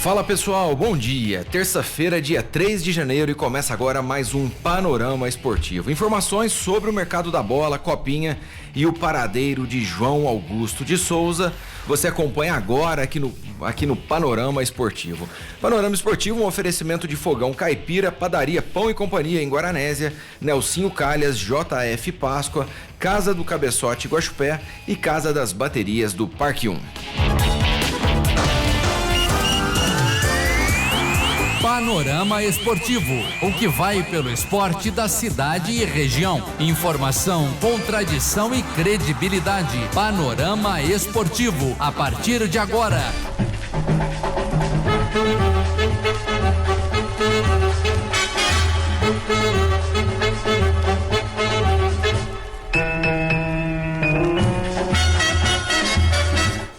Fala pessoal, bom dia. Terça-feira, dia 3 de janeiro e começa agora mais um Panorama Esportivo. Informações sobre o mercado da bola, Copinha e o paradeiro de João Augusto de Souza. Você acompanha agora aqui no Panorama Esportivo. Panorama Esportivo, um oferecimento de Fogão Caipira, Padaria Pão e Companhia em Guaranésia, Nelsinho Calhas, JF Páscoa, Casa do Cabeçote Guaxupé e Casa das Baterias do Parque 1. Panorama Esportivo, o que vai pelo esporte da cidade e região. Informação, contradição e credibilidade. Panorama Esportivo, a partir de agora.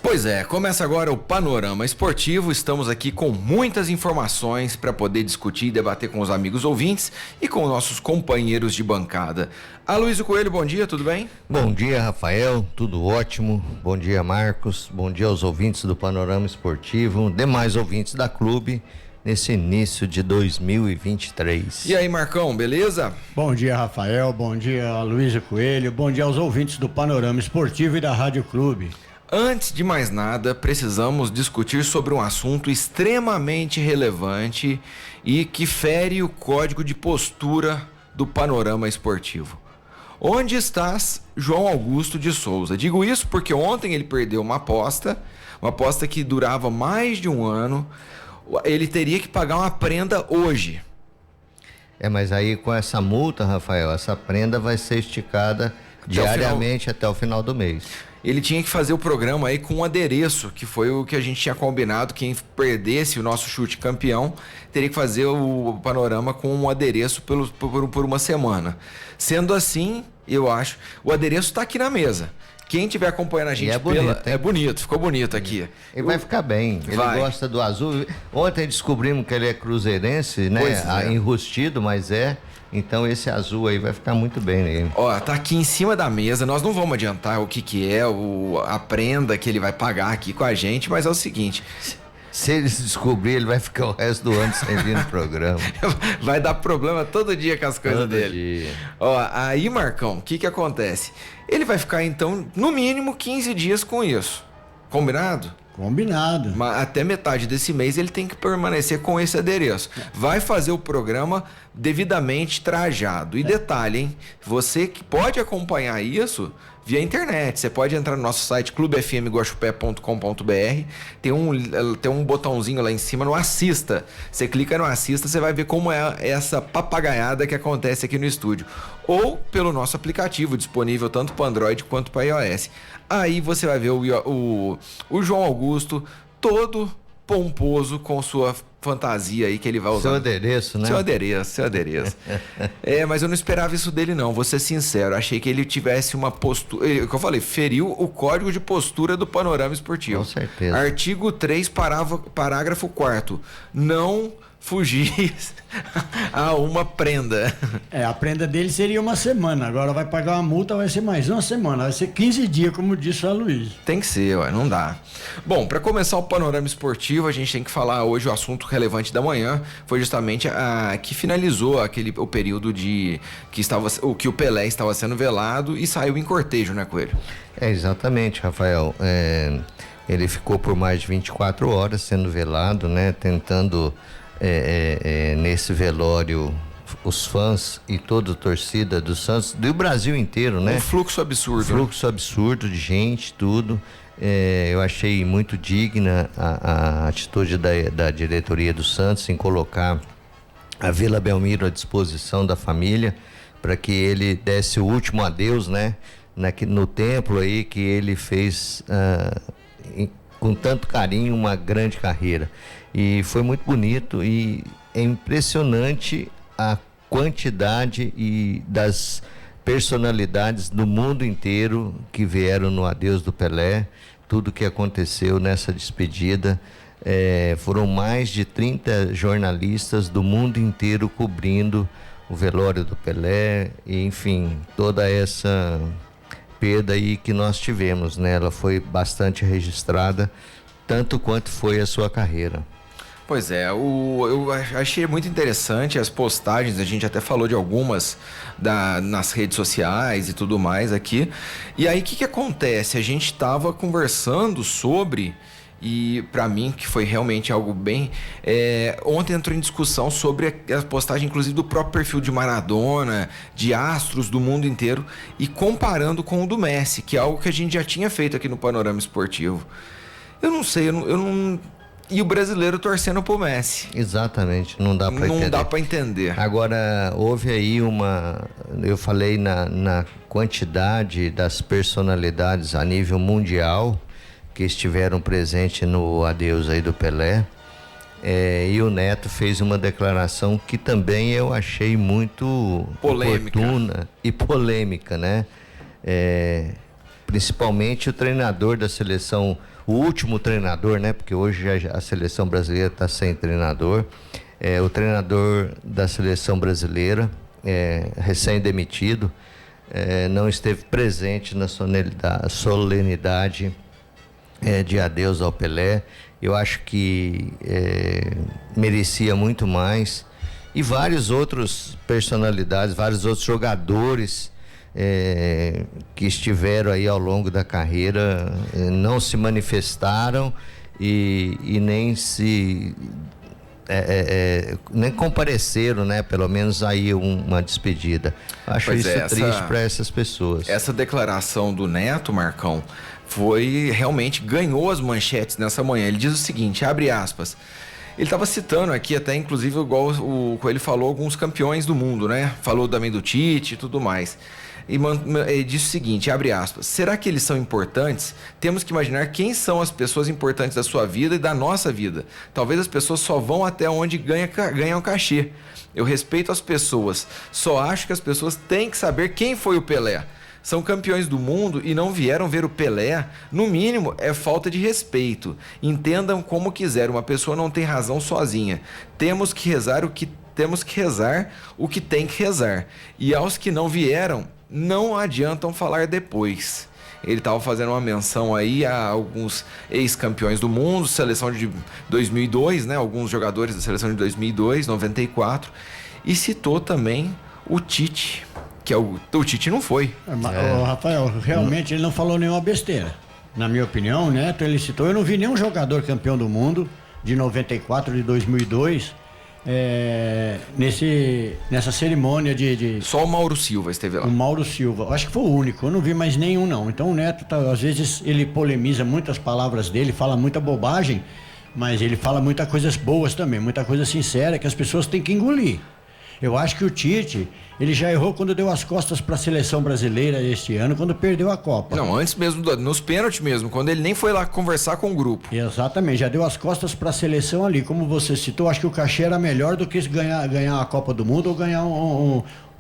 Pois é, começa agora o Panorama Esportivo. Estamos aqui com muitas informações para poder discutir e debater com os amigos ouvintes e com nossos companheiros de bancada. Aloysio Coelho, bom dia, tudo bem? Bom dia, Rafael, tudo ótimo. Bom dia, Marcos. Bom dia aos ouvintes do Panorama Esportivo, demais ouvintes da Clube, nesse início de 2023. E aí, Marcão, beleza? Bom dia, Rafael. Bom dia, Aloysio Coelho. Bom dia aos ouvintes do Panorama Esportivo e da Rádio Clube. Antes de mais nada, precisamos discutir sobre um assunto extremamente relevante e que fere o código de postura do Panorama Esportivo. Onde estás, João Augusto de Souza? Digo isso porque ontem ele perdeu uma aposta que durava mais de um ano. Ele teria que pagar uma prenda hoje. Mas aí com essa multa, Rafael, essa prenda vai ser esticada diariamente até o final do mês. Ele tinha que fazer o programa aí com um adereço, que foi o que a gente tinha combinado. Quem perdesse o nosso chute campeão teria que fazer o panorama com um adereço por uma semana. Sendo assim, eu acho, o adereço está aqui na mesa. Quem estiver acompanhando a gente é bonito, ficou bonito aqui. Ele vai ficar bem, ele gosta do azul. Ontem descobrimos que ele é cruzeirense, né? Enrustido, mas é. Então esse azul aí vai ficar muito bem nele. Ó, tá aqui em cima da mesa, nós não vamos adiantar o que é a prenda que ele vai pagar aqui com a gente, mas é o seguinte... Se ele se descobrir, ele vai ficar o resto do ano sem vir no programa. Vai dar problema todo dia com as coisas dele. Dia. Ó, aí, Marcão, o que acontece? Ele vai ficar, então, no mínimo 15 dias com isso. Combinado? Combinado. Mas até metade desse mês ele tem que permanecer com esse adereço. Vai fazer o programa devidamente trajado. E detalhe, hein? Você que pode acompanhar isso via internet. Você pode entrar no nosso site clubefmguaxupé.com.br. Tem um botãozinho lá em cima no Assista. Você clica no Assista, você vai ver como é essa papagaiada que acontece aqui no estúdio. Ou pelo nosso aplicativo, disponível tanto para Android quanto para iOS. Aí você vai ver o João Augusto todo pomposo com sua fantasia aí que ele vai usar. Seu adereço, né? Seu adereço. Mas eu não esperava isso dele não, vou ser sincero. Achei que ele tivesse uma postura... O que eu falei, feriu o código de postura do Panorama Esportivo. Com certeza. Artigo 3, parágrafo 4º. Não fugir a uma prenda. A prenda dele seria uma semana. Agora vai pagar uma multa, vai ser mais uma semana. Vai ser 15 dias, como disse a Aloysio. Tem que ser, não dá. Bom, para começar o Panorama Esportivo, a gente tem que falar hoje o assunto relevante da manhã. Foi justamente que finalizou o período que o Pelé estava sendo velado e saiu em cortejo, né, Coelho? Exatamente, Rafael. Ele ficou por mais de 24 horas sendo velado, né? Tentando... nesse velório, os fãs e toda a torcida do Santos, do Brasil inteiro, né? Um fluxo absurdo de gente, tudo. Eu achei muito digna a atitude da diretoria do Santos em colocar a Vila Belmiro à disposição da família para que ele desse o último adeus, né? No templo aí que ele fez com tanto carinho uma grande carreira. E foi muito bonito e é impressionante a quantidade das personalidades do mundo inteiro que vieram no adeus do Pelé, tudo que aconteceu nessa despedida. Foram mais de 30 jornalistas do mundo inteiro cobrindo o velório do Pelé, e, enfim, toda essa perda aí que nós tivemos, né? Ela foi bastante registrada, tanto quanto foi a sua carreira. Pois é, eu achei muito interessante as postagens, a gente até falou de algumas nas redes sociais e tudo mais aqui. E aí o que acontece? A gente estava conversando sobre, e para mim que foi realmente algo bem... ontem entrou em discussão sobre a postagem inclusive do próprio perfil de Maradona, de astros do mundo inteiro, e comparando com o do Messi, que é algo que a gente já tinha feito aqui no Panorama Esportivo. Eu não sei, eu não... E o brasileiro torcendo pro Messi. Exatamente, não dá para entender. Não dá para entender. Agora, houve aí eu falei na quantidade das personalidades a nível mundial que estiveram presentes no adeus aí do Pelé. E o Neto fez uma declaração que também eu achei muito oportuna e polêmica, né? Principalmente o treinador da seleção, o último treinador, né? Porque hoje a seleção brasileira está sem treinador. O treinador da seleção brasileira, recém-demitido, não esteve presente na solenidade de adeus ao Pelé. Eu acho que merecia muito mais. E vários outros personalidades, vários outros jogadores que estiveram aí ao longo da carreira não se manifestaram e nem nem compareceram, né? Pelo menos aí uma despedida. Acho isso triste para essas pessoas. Essa declaração do Neto, Marcão, realmente ganhou as manchetes nessa manhã. Ele diz o seguinte, abre aspas, ele estava citando aqui até, inclusive, igual o Coelho falou, alguns campeões do mundo, né? Falou também do Tite e tudo mais. E disse o seguinte, abre aspas, será que eles são importantes? Temos que imaginar quem são as pessoas importantes da sua vida e da nossa vida. Talvez as pessoas só vão até onde ganham cachê. Eu respeito as pessoas, só acho que as pessoas têm que saber quem foi o Pelé. São campeões do mundo e não vieram ver o Pelé, no mínimo é falta de respeito. Entendam como quiser, uma pessoa não tem razão sozinha. Temos que rezar o que tem que rezar. E aos que não vieram, não adiantam falar depois. Ele estava fazendo uma menção aí a alguns ex-campeões do mundo, seleção de 2002, né? Alguns jogadores da seleção de 2002, 94, e citou também o Tite, que o Tite não foi. Rafael, realmente ele não falou nenhuma besteira. Na minha opinião, o Neto, ele citou, eu não vi nenhum jogador campeão do mundo de 94, de 2002, nessa cerimônia de... Só o Mauro Silva esteve lá. O Mauro Silva, acho que foi o único, eu não vi mais nenhum não. Então o Neto, às vezes ele polemiza muitas palavras dele, fala muita bobagem, mas ele fala muitas coisas boas também, muita coisa sincera que as pessoas têm que engolir. Eu acho que o Tite, ele já errou quando deu as costas para a seleção brasileira este ano, quando perdeu a Copa. Não, antes mesmo, nos pênaltis mesmo, quando ele nem foi lá conversar com o grupo. Exatamente, já deu as costas para a seleção ali. Como você citou, acho que o cachê era melhor do que ganhar a Copa do Mundo ou ganhar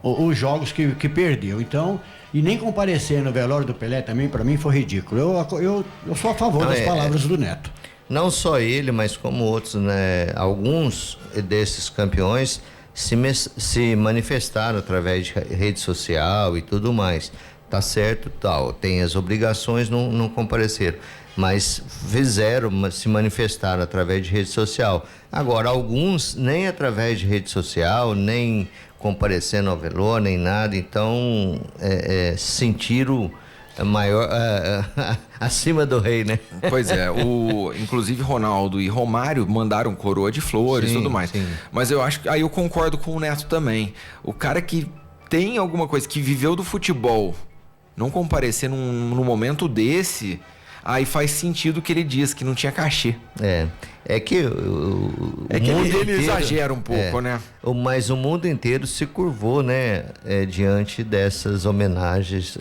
os jogos que perdeu. Então, e nem comparecer no velório do Pelé também, para mim, foi ridículo. Eu sou a favor das palavras do Neto. Não só ele, mas como outros, né? Alguns desses campeões se manifestaram através de rede social e tudo mais. Tá certo, tal, tem as obrigações, não compareceram, mas se manifestaram através de rede social. Agora, alguns nem através de rede social, nem comparecendo ao velório, nem nada, então sentiram maior acima do rei, né? Pois é, inclusive Ronaldo e Romário mandaram coroa de flores e tudo mais. Sim. Mas eu acho que aí eu concordo com o Neto também. O cara que tem alguma coisa, que viveu do futebol, não comparecer num momento desse, aí faz sentido o que ele diz, que não tinha cachê. Ele exagera um pouco, né? Mas o mundo inteiro se curvou, né? Diante dessas homenagens,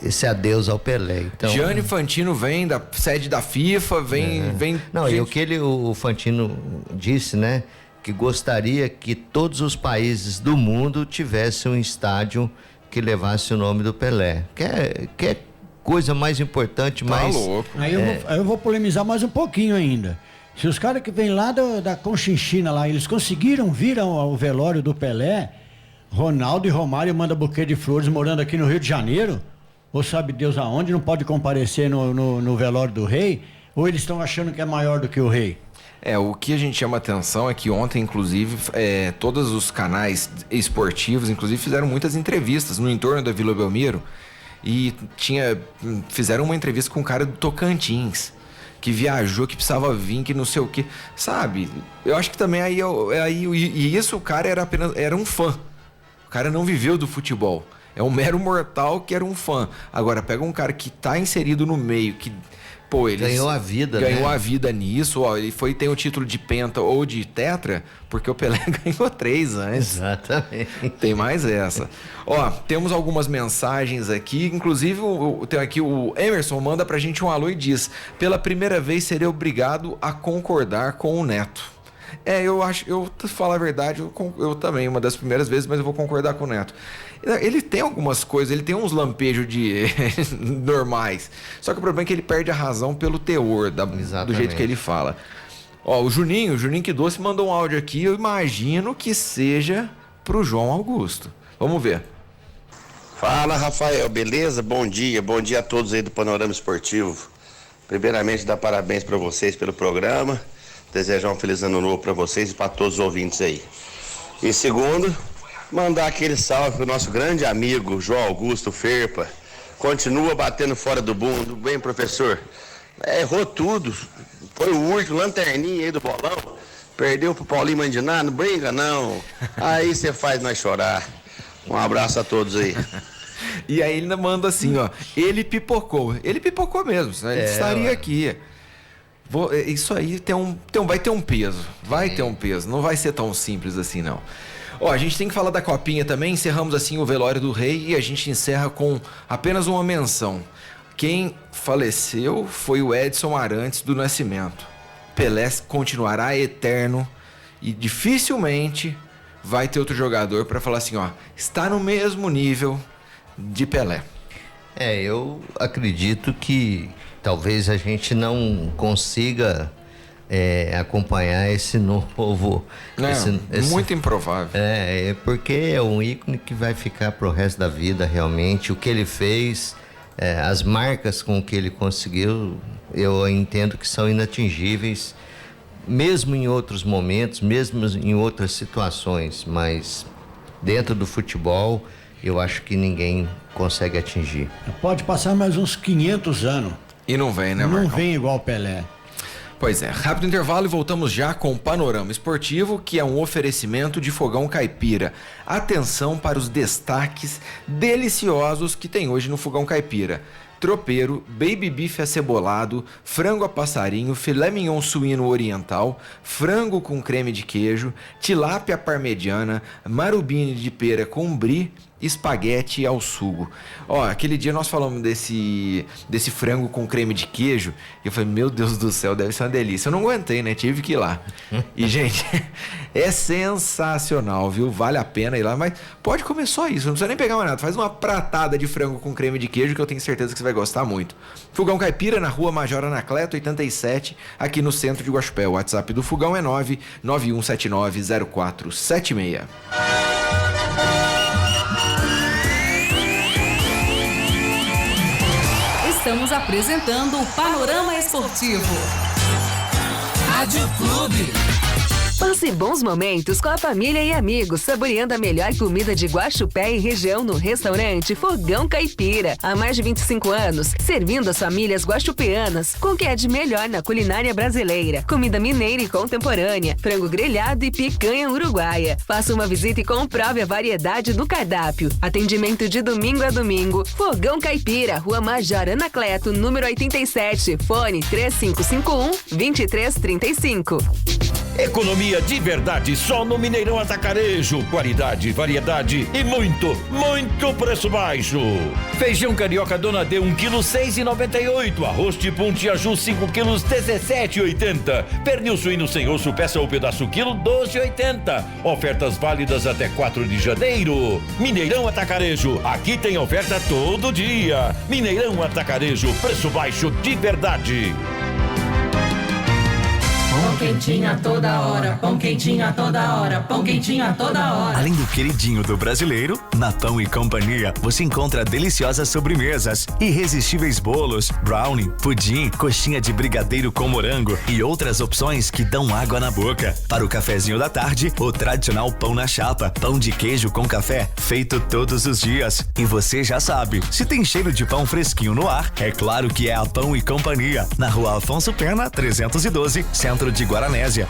esse adeus ao Pelé. Então, Gianni Infantino vem da sede da FIFA, vem. Não, e o que o Infantino disse, né? Que gostaria que todos os países do mundo tivessem um estádio que levasse o nome do Pelé. Que coisa mais importante, mais... louco. Aí eu vou polemizar mais um pouquinho ainda. Se os caras que vêm lá da Conchinchina lá, eles conseguiram vir ao velório do Pelé, Ronaldo e Romário mandam buquê de flores morando aqui no Rio de Janeiro, ou sabe Deus aonde, não pode comparecer no velório do rei, Ou eles estão achando que é maior do que o Rei? O que a gente chama atenção é que ontem, inclusive, todos os canais esportivos, inclusive, fizeram muitas entrevistas no entorno da Vila Belmiro e fizeram uma entrevista com um cara do Tocantins, que viajou, que precisava vir, que não sei o que, sabe? Eu acho que também e isso o cara era um fã. O cara não viveu do futebol. É um mero mortal que era um fã. Agora, pega um cara que tá inserido no meio, que... Pô, ele ganhou a vida, ganhou a vida nisso, ó. Ele tem o título de penta ou de tetra, porque o Pelé ganhou 3 antes. Exatamente. Tem mais essa. Ó, temos algumas mensagens aqui, inclusive tem aqui o Emerson manda pra gente um alô e diz: pela primeira vez serei obrigado a concordar com o Neto. Eu falo a verdade, eu também, uma das primeiras vezes, mas eu vou concordar com o Neto. Ele tem algumas coisas, ele tem uns lampejos normais. Só que o problema é que ele perde a razão pelo teor, do jeito que ele fala. Ó, o Juninho Que Doce mandou um áudio aqui, eu imagino que seja pro João Augusto. Vamos ver. Fala, Rafael, beleza? Bom dia a todos aí do Panorama Esportivo. Primeiramente, dar parabéns para vocês pelo programa. Desejar um feliz ano novo para vocês e para todos os ouvintes aí. E segundo, mandar aquele salve pro nosso grande amigo João Augusto Ferpa. Continua batendo fora do mundo, bem, professor? Errou tudo. Foi o último lanterninha aí do bolão. Perdeu pro Paulinho Mandiná, não brinca não. Aí você faz nós chorar. Um abraço a todos aí. E aí ele ainda manda assim, ó. Ele pipocou mesmo, ele estaria aqui. Isso aí vai ter um peso. Ter um peso. Não vai ser tão simples assim, não. Ó, a gente tem que falar da Copinha também. Encerramos assim o velório do Rei e a gente encerra com apenas uma menção. Quem faleceu foi o Edson Arantes do Nascimento. Pelé continuará eterno e dificilmente vai ter outro jogador para falar assim, ó, está no mesmo nível de Pelé. Eu acredito que talvez a gente não consiga acompanhar esse novo... Muito improvável. Porque é um ícone que vai ficar pro resto da vida, realmente. O que ele fez, as marcas com que ele conseguiu, eu entendo que são inatingíveis, mesmo em outros momentos, mesmo em outras situações, mas dentro do futebol, eu acho que ninguém consegue atingir. Pode passar mais uns 500 anos. E não vem, né, Marcão? Não vem igual o Pelé. Pois é, rápido intervalo e voltamos já com o Panorama Esportivo, que é um oferecimento de Fogão Caipira. Atenção para os destaques deliciosos que tem hoje no Fogão Caipira. Tropeiro, baby beef acebolado, frango a passarinho, filé mignon suíno oriental, frango com creme de queijo, tilápia parmegiana, marubine de pera com brie, espaguete ao sugo. Ó, aquele dia nós falamos desse frango com creme de queijo e eu falei, meu Deus do céu, deve ser uma delícia. Eu não aguentei, né? Tive que ir lá. E, gente, é sensacional, viu? Vale a pena ir lá, mas pode comer só isso, não precisa nem pegar mais nada. Faz uma pratada de frango com creme de queijo que eu tenho certeza que você vai gostar muito. Fogão Caipira, na rua Major Anacleto, 87, aqui no centro de Guaxupé. O WhatsApp do Fogão é 991790476. Estamos apresentando o Panorama Esportivo. Rádio Clube. Passe bons momentos com a família e amigos, saboreando a melhor comida de Guaxupé e região no restaurante Fogão Caipira. Há mais de 25 anos, servindo as famílias guaxupeanas com o que é de melhor na culinária brasileira. Comida mineira e contemporânea, frango grelhado e picanha uruguaia. Faça uma visita e comprove a variedade do cardápio. Atendimento de domingo a domingo. Fogão Caipira, Rua Major Anacleto, número 87. Fone 3551-2335. Economia de verdade só no Mineirão Atacarejo. Qualidade, variedade e muito preço baixo. Feijão carioca Dona D 1 kg 6,98. Arroz de Pontiaju 5 kg 17,80. Pernil suíno sem osso peça ou pedaço quilo 12,80. Ofertas válidas até 4 de janeiro. Mineirão Atacarejo, aqui tem oferta todo dia. Mineirão Atacarejo, preço baixo de verdade. quentinho a toda hora, pão quentinho a toda hora, pão quentinho a toda hora. Além do queridinho do brasileiro, na Pão e Companhia você encontra deliciosas sobremesas, irresistíveis bolos, brownie, pudim, coxinha de brigadeiro com morango e outras opções que dão água na boca. Para o cafezinho da tarde, o tradicional pão na chapa, pão de queijo com café, feito todos os dias. E você já sabe, se tem cheiro de pão fresquinho no ar, é claro que é a Pão e Companhia, na Rua Afonso Pena, 312, Centro de Guaranésia.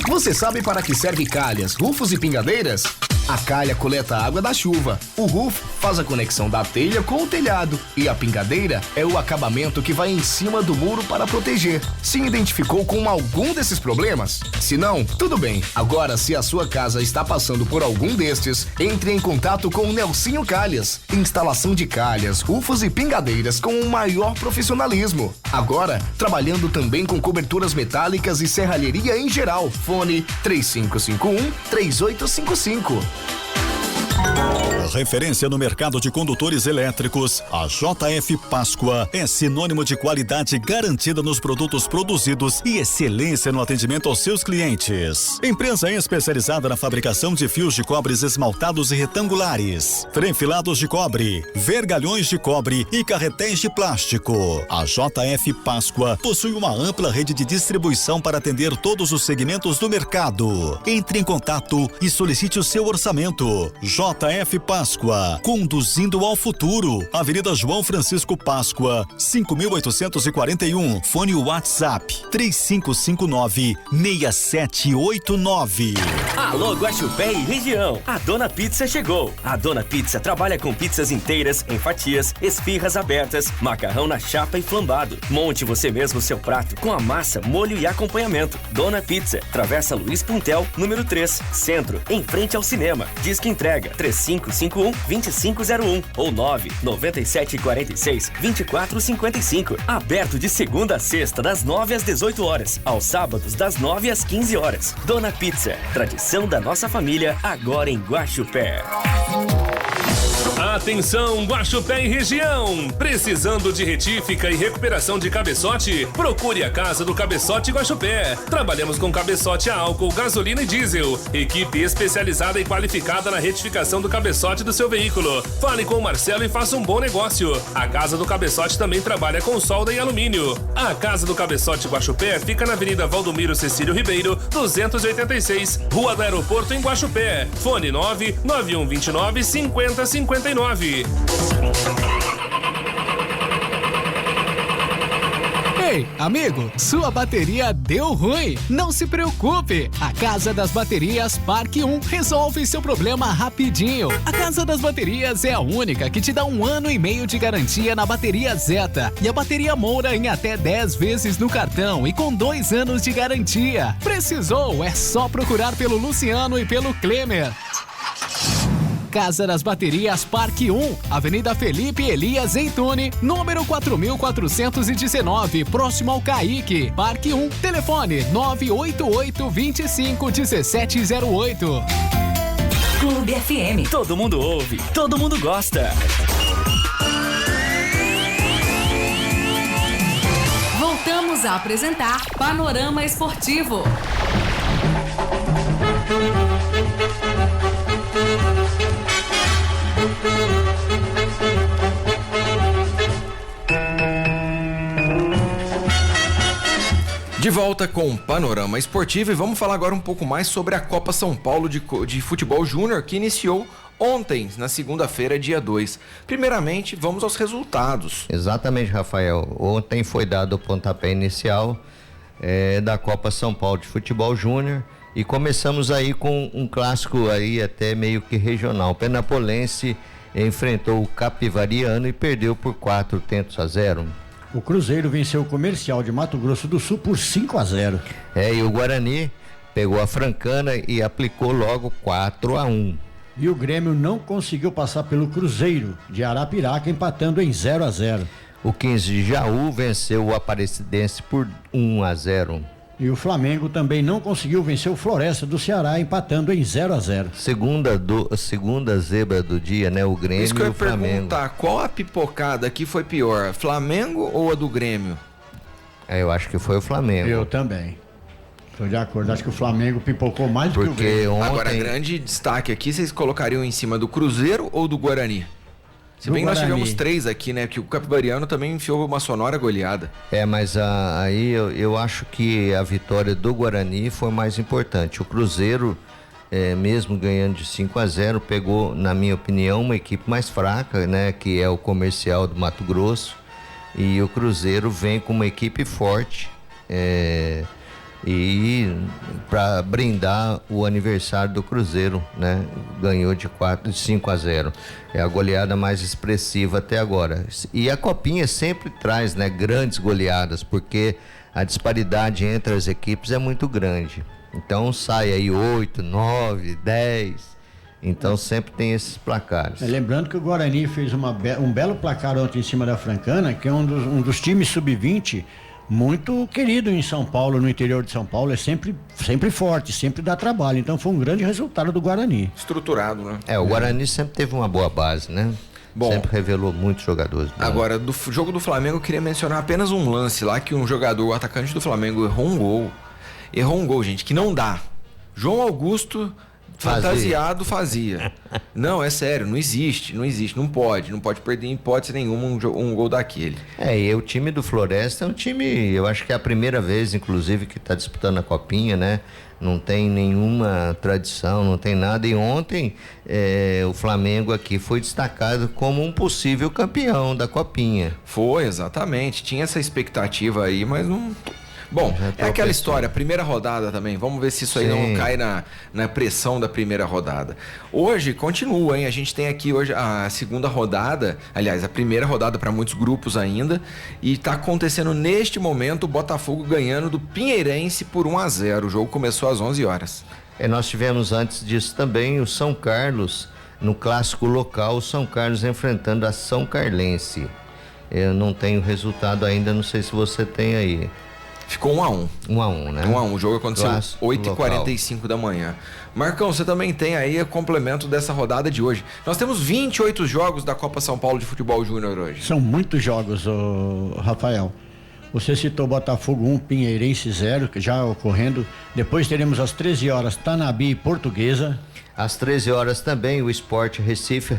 Você sabe para que serve calhas, rufos e pingadeiras? A calha coleta a água da chuva, o rufo faz a conexão da telha com o telhado e a pingadeira é o acabamento que vai em cima do muro para proteger. Se identificou com algum desses problemas? Se não, tudo bem. Agora, se a sua casa está passando por algum destes, entre em contato com o Nelsinho Calhas. Instalação de calhas, rufos e pingadeiras com o maior profissionalismo. Agora, trabalhando também com coberturas metálicas e serralheria em geral. Fone 3551-3855. Referência no mercado de condutores elétricos, a JF Páscoa é sinônimo de qualidade garantida nos produtos produzidos e excelência no atendimento aos seus clientes. Empresa especializada na fabricação de fios de cobres esmaltados e retangulares, frenfilados de cobre, vergalhões de cobre e carretéis de plástico. A JF Páscoa possui uma ampla rede de distribuição para atender todos os segmentos do mercado. Entre em contato e solicite o seu orçamento. JF Páscoa, conduzindo ao futuro. Avenida João Francisco Páscoa, 5.841. Fone WhatsApp 3559-6789. Alô, Guaxupé e região. A Dona Pizza chegou. A Dona Pizza trabalha com pizzas inteiras, em fatias, esfirras abertas, macarrão na chapa e flambado. Monte você mesmo o seu prato com a massa, molho e acompanhamento. Dona Pizza, Travessa Luiz Puntel, número 3, Centro, em frente ao cinema. Disque entrega 3551-2501 ou 99746-2455. Aberto de segunda a sexta, das 9 às 18 horas. Aos sábados, das 9 às 15 horas. Dona Pizza, tradição da nossa família, agora em Guaxupé. Atenção, Guaxupé e região! Precisando de retífica e recuperação de cabeçote? Procure a Casa do Cabeçote Guaxupé. Trabalhamos com cabeçote a álcool, gasolina e diesel. Equipe especializada e qualificada na retificação do cabeçote do seu veículo. Fale com o Marcelo e faça um bom negócio. A Casa do Cabeçote também trabalha com solda e alumínio. A Casa do Cabeçote Guaxupé fica na Avenida Valdomiro Cecílio Ribeiro, 286, Rua do Aeroporto, em Guaxupé. Fone 99129-5059. Ei, amigo, sua bateria deu ruim? Não se preocupe! A Casa das Baterias Parque 1 resolve seu problema rapidinho. A Casa das Baterias é a única que te dá 1 ano e meio de garantia na bateria Zeta e a bateria Moura em até 10 vezes no cartão e com 2 anos de garantia. Precisou? É só procurar pelo Luciano e pelo Klemer. Casa das Baterias Parque 1, Avenida Felipe Elias Zeitune, número 4419, próximo ao Caique. Parque 1, telefone 988-25-1708. Clube FM. Todo mundo ouve, todo mundo gosta. Voltamos a apresentar Panorama Esportivo. De volta com o Panorama Esportivo e vamos falar agora um pouco mais sobre a Copa São Paulo de Futebol Júnior, que iniciou ontem, na segunda-feira, dia 2. Primeiramente, vamos aos resultados. Exatamente, Rafael. Ontem foi dado o pontapé inicial da Copa São Paulo de Futebol Júnior e começamos aí com um clássico aí até meio que regional. O Penapolense enfrentou o Capivariano e perdeu por 4-0. O Cruzeiro venceu o Comercial de Mato Grosso do Sul por 5-0. E o Guarani pegou a Francana e aplicou logo 4-1. E o Grêmio não conseguiu passar pelo Cruzeiro de Arapiraca, empatando em 0-0. O 15 de Jaú venceu o Aparecidense por 1-0. E o Flamengo também não conseguiu vencer o Floresta do Ceará, empatando em 0-0. Segunda zebra do dia, né? O Grêmio Isso que eu e ia o Flamengo. perguntar, qual a pipocada aqui foi pior, Flamengo ou a do Grêmio? Eu acho que foi o Flamengo. Eu também. Estou de acordo, acho que o Flamengo pipocou mais do que o Grêmio. Ontem... Agora, grande destaque aqui, vocês colocariam em cima do Cruzeiro ou do Guarani? Se bem que nós tivemos 3 aqui, né? Que o Capibariano também enfiou uma sonora goleada. Mas aí eu acho que a vitória do Guarani foi mais importante. O Cruzeiro, mesmo ganhando de 5-0, pegou, na minha opinião, uma equipe mais fraca, né? Que é o Comercial do Mato Grosso. E o Cruzeiro vem com uma equipe forte. E para brindar o aniversário do Cruzeiro, né? Ganhou de 5-0. É a goleada mais expressiva até agora. E a Copinha sempre traz, né, grandes goleadas, porque a disparidade entre as equipes é muito grande. Então sai aí 8, 9, 10. Então sempre tem esses placares. Lembrando que o Guarani fez um belo placar ontem em cima da Francana, que é um dos times sub-20 muito querido em São Paulo, no interior de São Paulo, é sempre forte, sempre dá trabalho. Então foi um grande resultado do Guarani. Estruturado, né? O Guarani sempre teve uma boa base, né? Bom, sempre revelou muitos jogadores. Agora, do jogo do Flamengo, eu queria mencionar apenas um lance lá que um jogador, o atacante do Flamengo, errou um gol, gente, que não dá. João Augusto, fantasiado, fazia. Não, é sério, não existe, não pode perder em hipótese nenhuma um gol daquele. E o time do Floresta é um time, eu acho que é a primeira vez, inclusive, que está disputando a Copinha, né? Não tem nenhuma tradição, não tem nada. E ontem o Flamengo aqui foi destacado como um possível campeão da Copinha. Foi, exatamente. Tinha essa expectativa aí, mas não... Bom, é aquela história, primeira rodada também, vamos ver se isso aí não cai na pressão da primeira rodada. Hoje continua, hein? A gente tem aqui hoje a segunda rodada, aliás, a primeira rodada para muitos grupos ainda, e está acontecendo neste momento o Botafogo ganhando do Pinheirense por 1-0. O jogo começou às 11 horas. Nós tivemos antes disso também o São Carlos, no clássico local, o São Carlos enfrentando a São Carlense. Eu não tenho resultado ainda, não sei se você tem aí. Ficou 1-1. 1-1, né? 1-1. O jogo aconteceu às 8h45 da manhã. Marcão, você também tem aí o complemento dessa rodada de hoje. Nós temos 28 jogos da Copa São Paulo de Futebol Júnior hoje. São muitos jogos, Rafael. Você citou Botafogo 1, Pinheirense 0, que já ocorrendo. Depois teremos às 13 horas Tanabi e Portuguesa. Às 13 horas também o Sport Recife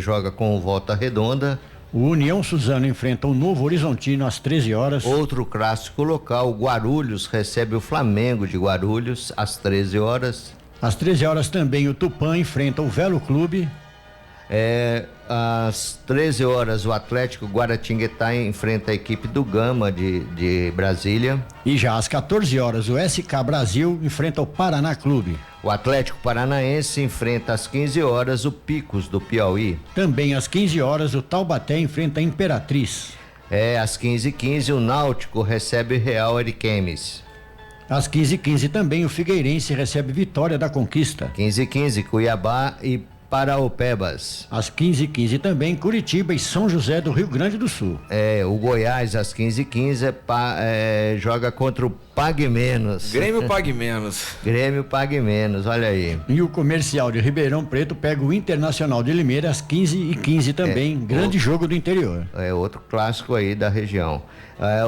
joga com o Volta Redonda. O União Suzano enfrenta o Novo Horizontino às 13 horas. Outro clássico local, Guarulhos recebe o Flamengo de Guarulhos às 13 horas. Às 13 horas também o Tupã enfrenta o Velo Clube. Às 13 horas o Atlético Guaratinguetá enfrenta a equipe do Gama de Brasília. E já às 14 horas o SK Brasil enfrenta o Paraná Clube. O Atlético Paranaense enfrenta às 15 horas o Picos do Piauí. Também às 15 horas o Taubaté enfrenta a Imperatriz. Às 15h15 o Náutico recebe o Real Ariquemes. Às 15h15 também o Figueirense recebe Vitória da Conquista. 15h15 Cuiabá e Paraopebas. Às 15h15 também Curitiba e São José do Rio Grande do Sul. O Goiás às 15h15 joga contra o Pague Menos. Grêmio Pague Menos. Grêmio Pague Menos, olha aí. E o Comercial de Ribeirão Preto pega o Internacional de Limeira às 15h15 também. Grande jogo do interior. Outro clássico aí da região.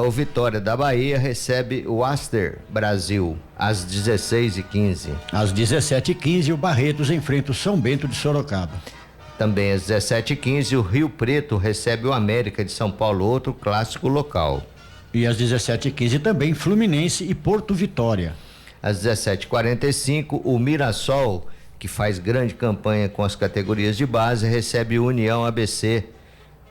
O Vitória da Bahia recebe o Aster Brasil às 16h15. Às 17h15 o Barretos enfrenta o São Bento de Sorocaba. Também às 17h15 o Rio Preto recebe o América de São Paulo, outro clássico local. E às 17h15 também Fluminense e Porto Vitória. Às 17h45 o Mirassol, que faz grande campanha com as categorias de base, recebe o União ABC.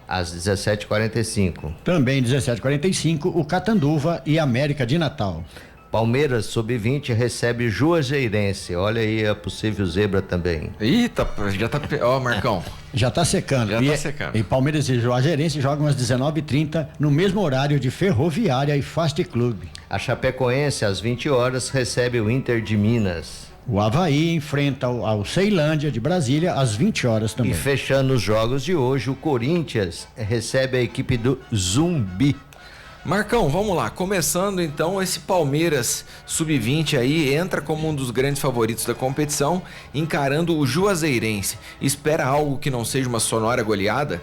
Às 17h45. Também 17h45, o Catanduva e América de Natal. Palmeiras Sub-20 recebe Juazeirense. Olha aí a possível zebra também. Eita, já tá... Marcão. Já tá secando. Já tá secando. E Palmeiras e Juazeirense jogam às 19h30 no mesmo horário de Ferroviária e Fast Clube. A Chapecoense às 20 horas recebe o Inter de Minas. O Avaí enfrenta ao Ceilândia de Brasília às 20 horas também. E fechando os jogos de hoje, o Corinthians recebe a equipe do Zumbi. Marcão, vamos lá. Começando então, esse Palmeiras Sub-20 aí entra como um dos grandes favoritos da competição, encarando o Juazeirense. Espera algo que não seja uma sonora goleada?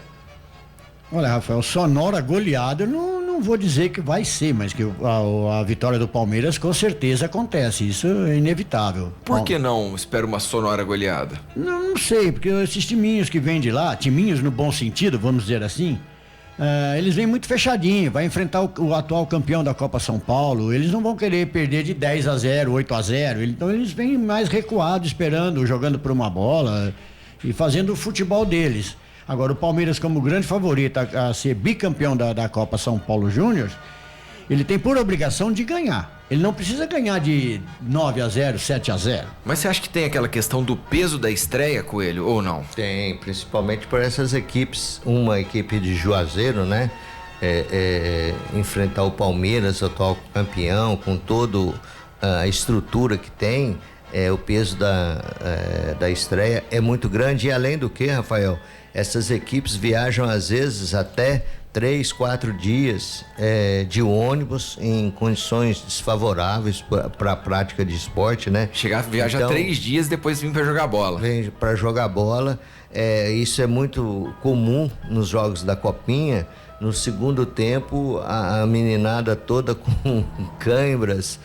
Olha, Rafael, sonora goleada eu não não vou dizer que vai ser, mas que a vitória do Palmeiras com certeza acontece, isso é inevitável. Por que não espera uma sonora goleada? Não sei, porque esses timinhos que vêm de lá, timinhos no bom sentido, vamos dizer assim, eles vêm muito fechadinho, vai enfrentar o atual campeão da Copa São Paulo, eles não vão querer perder de 10-0, 8-0, então eles vêm mais recuados, esperando, jogando por uma bola e fazendo o futebol deles. Agora, o Palmeiras, como grande favorito a ser bicampeão da Copa São Paulo Júnior, ele tem por obrigação de ganhar. Ele não precisa ganhar de 9-0, 7-0. Mas você acha que tem aquela questão do peso da estreia, Coelho, ou não? Tem, principalmente por essas equipes. Uma equipe de Juazeiro, né? Enfrentar o Palmeiras, atual campeão, com toda a estrutura que tem, o peso da estreia é muito grande. E além do que, Rafael, essas equipes viajam às vezes até 3-4 dias de ônibus em condições desfavoráveis para a prática de esporte, né? Viaja então, 3 dias, depois vem para jogar bola. Vem para jogar bola. Isso é muito comum nos jogos da Copinha. No segundo tempo, a meninada toda com cãibras,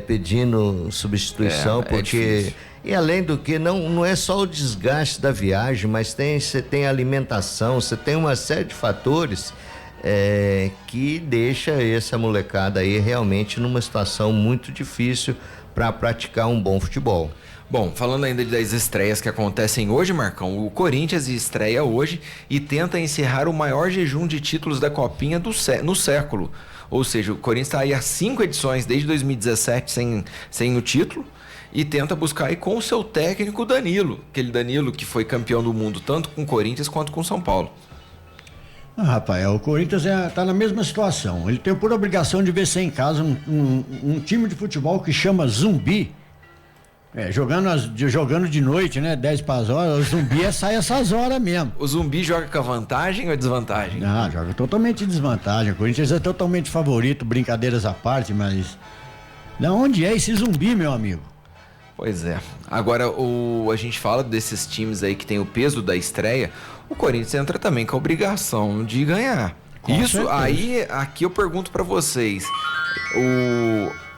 pedindo substituição, porque... E além do que, não é só o desgaste da viagem, mas você tem alimentação, você tem uma série de fatores que deixa essa molecada aí realmente numa situação muito difícil para praticar um bom futebol. Bom, falando ainda das estreias que acontecem hoje, Marcão, o Corinthians estreia hoje e tenta encerrar o maior jejum de títulos da Copinha no século. Ou seja, o Corinthians está aí há 5 edições desde 2017 sem o título. E tenta buscar aí com o seu técnico Danilo, aquele Danilo que foi campeão do mundo tanto com o Corinthians quanto com o São Paulo. Rafael, o Corinthians tá na mesma situação. Ele tem por obrigação de vencer em casa um time de futebol que chama Zumbi. Jogando de noite, né? 10 para as horas, o Zumbi sai essas horas mesmo. O Zumbi joga com a vantagem ou desvantagem? Joga totalmente desvantagem. O Corinthians é totalmente favorito, brincadeiras à parte, mas... Da onde é esse Zumbi, meu amigo? Pois é. Agora, a gente fala desses times aí que tem o peso da estreia, o Corinthians entra também com a obrigação de ganhar. Isso aí, aqui eu pergunto pra vocês,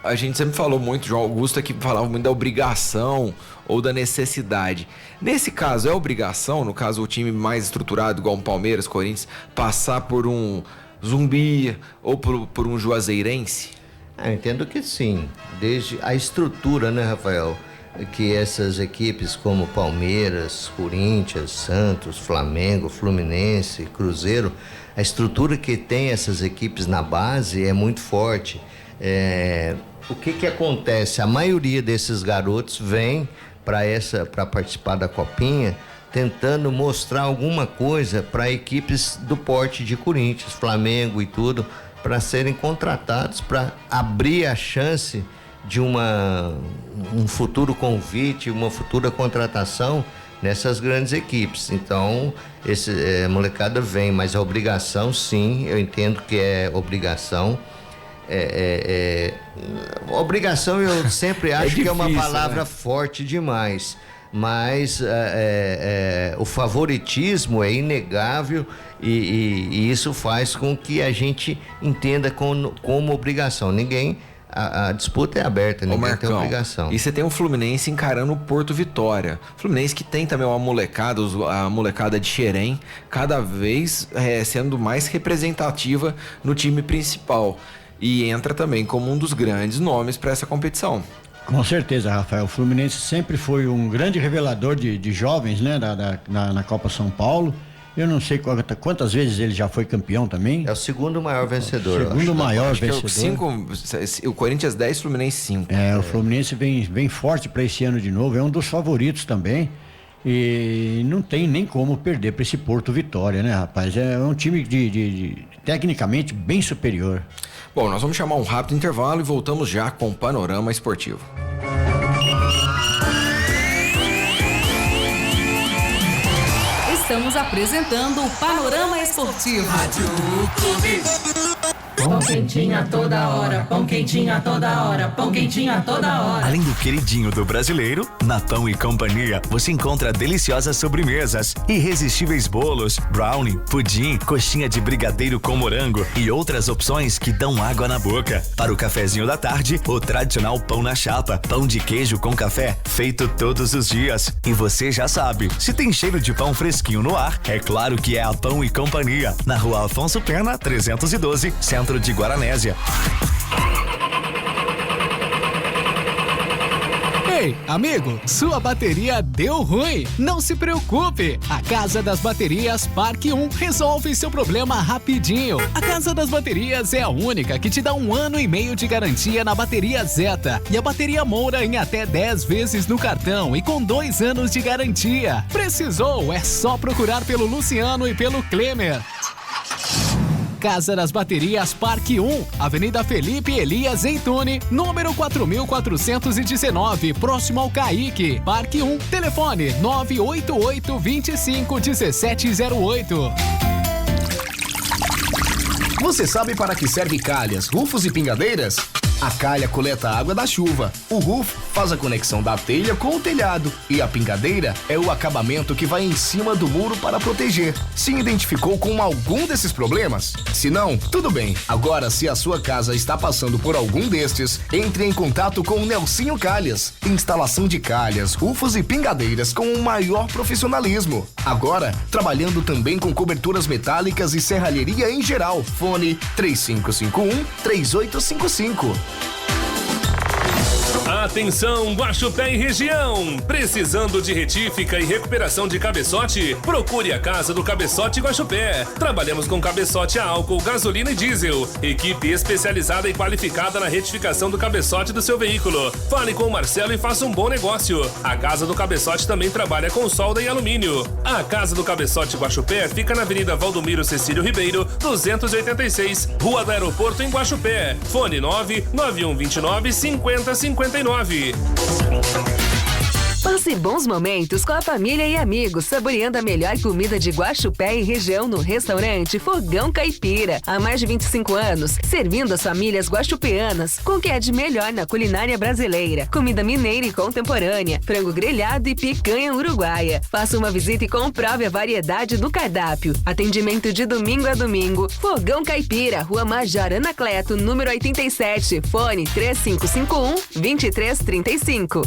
a gente sempre falou muito, João Augusto aqui falava muito da obrigação ou da necessidade. Nesse caso, é obrigação, no caso o time mais estruturado, igual um Palmeiras, Corinthians, passar por um Zumbi ou por um Juazeirense? Eu entendo que sim. Desde a estrutura, né, Rafael? Que essas equipes como Palmeiras, Corinthians, Santos, Flamengo, Fluminense, Cruzeiro, a estrutura que tem essas equipes na base é muito forte. O que acontece? A maioria desses garotos vem para participar da Copinha tentando mostrar alguma coisa para equipes do porte de Corinthians, Flamengo e tudo, para serem contratados, para abrir a chance de um futuro convite, uma futura contratação nessas grandes equipes. Então, a molecada vem, mas a obrigação, sim, eu entendo que é obrigação. Obrigação eu sempre acho difícil, que é uma palavra forte demais, mas o favoritismo é inegável e isso faz com que a gente entenda como obrigação. A disputa é aberta, ninguém tem obrigação. E você tem o Fluminense encarando o Porto Vitória. Fluminense que tem também uma molecada, a molecada de Xerém, cada vez sendo mais representativa no time principal. E entra também como um dos grandes nomes para essa competição. Com certeza, Rafael. O Fluminense sempre foi um grande revelador de jovens, né, na Copa São Paulo. Eu não sei quantas vezes ele já foi campeão também. É o segundo maior vencedor. O Corinthians 10, Fluminense 5. O Fluminense vem forte para esse ano de novo. É um dos favoritos também. E não tem nem como perder para esse Porto Vitória, né, rapaz? É um time tecnicamente bem superior. Bom, nós vamos chamar um rápido intervalo e voltamos já com o Panorama Esportivo. Estamos apresentando o Panorama Esportivo. Rádio Clube. Pão quentinho a toda hora, pão quentinho a toda hora, pão quentinho a toda hora. Além do queridinho do brasileiro, na Pão e Companhia você encontra deliciosas sobremesas, irresistíveis bolos, brownie, pudim, coxinha de brigadeiro com morango e outras opções que dão água na boca. Para o cafezinho da tarde, o tradicional pão na chapa, pão de queijo com café, feito todos os dias. E você já sabe, se tem cheiro de pão fresquinho no ar, é claro que é a Pão e Companhia, na Rua Afonso Pena, 312, Centro de Guaranésia. Ei, amigo, sua bateria deu ruim? Não se preocupe! A Casa das Baterias Parque 1 resolve seu problema rapidinho. A Casa das Baterias é a única que te dá 1 ano e meio de garantia na bateria Zeta e a bateria Moura em até 10 vezes no cartão e com 2 anos de garantia. Precisou? É só procurar pelo Luciano e pelo Klemer. Casa das Baterias Parque 1, Avenida Felipe Elias Zeitune, número 4419, próximo ao Caique. Parque 1, telefone 988 25 1708. Você sabe para que serve calhas, rufos e pingadeiras? A calha coleta a água da chuva, o rufo faz a conexão da telha com o telhado e a pingadeira é o acabamento que vai em cima do muro para proteger. Se identificou com algum desses problemas? Se não, tudo bem. Agora, se a sua casa está passando por algum destes, entre em contato com o Nelsinho Calhas. Instalação de calhas, rufos e pingadeiras com o maior profissionalismo. Agora, trabalhando também com coberturas metálicas e serralheria em geral. Fone 3551-3855. Atenção, Guaxupé e região! Precisando de retífica e recuperação de cabeçote? Procure a Casa do Cabeçote Guaxupé. Trabalhamos com cabeçote a álcool, gasolina e diesel. Equipe especializada e qualificada na retificação do cabeçote do seu veículo. Fale com o Marcelo e faça um bom negócio. A Casa do Cabeçote também trabalha com solda e alumínio. A Casa do Cabeçote Guaxupé fica na Avenida Valdomiro Cecílio Ribeiro, 286, Rua do Aeroporto em Guaxupé. Fone 99129 5059. Passe bons momentos com a família e amigos, saboreando a melhor comida de Guaxupé e região no restaurante Fogão Caipira. Há mais de 25 anos, servindo as famílias guaxupeanas com o que é de melhor na culinária brasileira. Comida mineira e contemporânea, frango grelhado e picanha uruguaia. Faça uma visita e comprove a variedade do cardápio. Atendimento de domingo a domingo. Fogão Caipira, Rua Major Anacleto, número 87. Fone 3551-2335.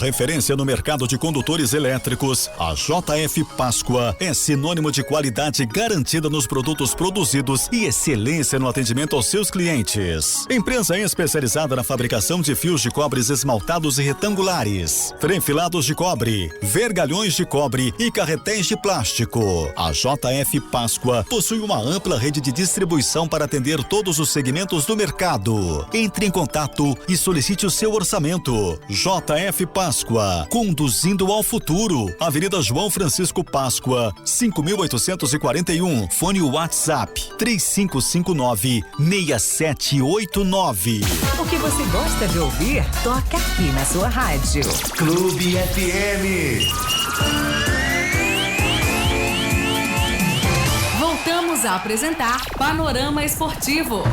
Referência no mercado de condutores elétricos, a JF Páscoa é sinônimo de qualidade garantida nos produtos produzidos e excelência no atendimento aos seus clientes. Empresa especializada na fabricação de fios de cobres esmaltados e retangulares, frenfilados de cobre, vergalhões de cobre e carretéis de plástico. A JF Páscoa possui uma ampla rede de distribuição para atender todos os segmentos do mercado. Entre em contato e solicite o seu orçamento. JF Páscoa, conduzindo ao futuro. Avenida João Francisco Páscoa, 5.841. Fone WhatsApp 3559-6789. O que você gosta de ouvir, toca aqui na sua rádio. Clube FM. Voltamos a apresentar Panorama Esportivo.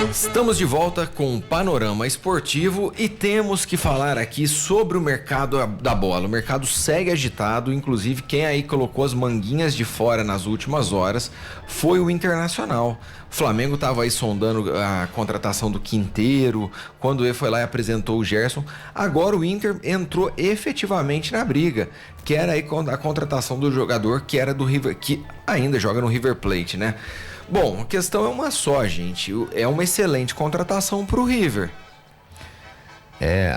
Estamos de volta com o Panorama Esportivo e temos que falar aqui sobre o mercado da bola. O mercado segue agitado, inclusive quem aí colocou as manguinhas de fora nas últimas horas foi o Internacional. O Flamengo estava aí sondando a contratação do Quinteiro, quando ele foi lá e apresentou o Gerson. Agora o Inter entrou efetivamente na briga, que era aí a contratação do jogador que era do River, que ainda joga no River Plate, né? Bom, a questão é uma só, gente. É uma excelente contratação para o River.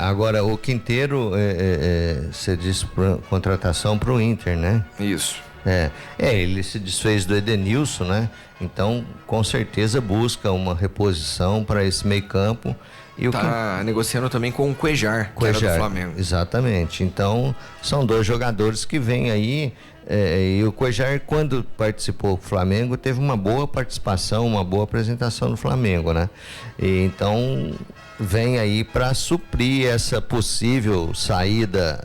Agora o Quinteiro, você disse contratação para o Inter, né? Isso. Ele se desfez do Edenilson, né? Então, com certeza busca uma reposição para esse meio campo. E tá negociando também com o Cuejar, que era do Flamengo. Exatamente. Então, são dois jogadores que vêm aí. E o Cuejar, quando participou do Flamengo, teve uma boa participação, uma boa apresentação no Flamengo, né? E então vem aí para suprir essa possível saída,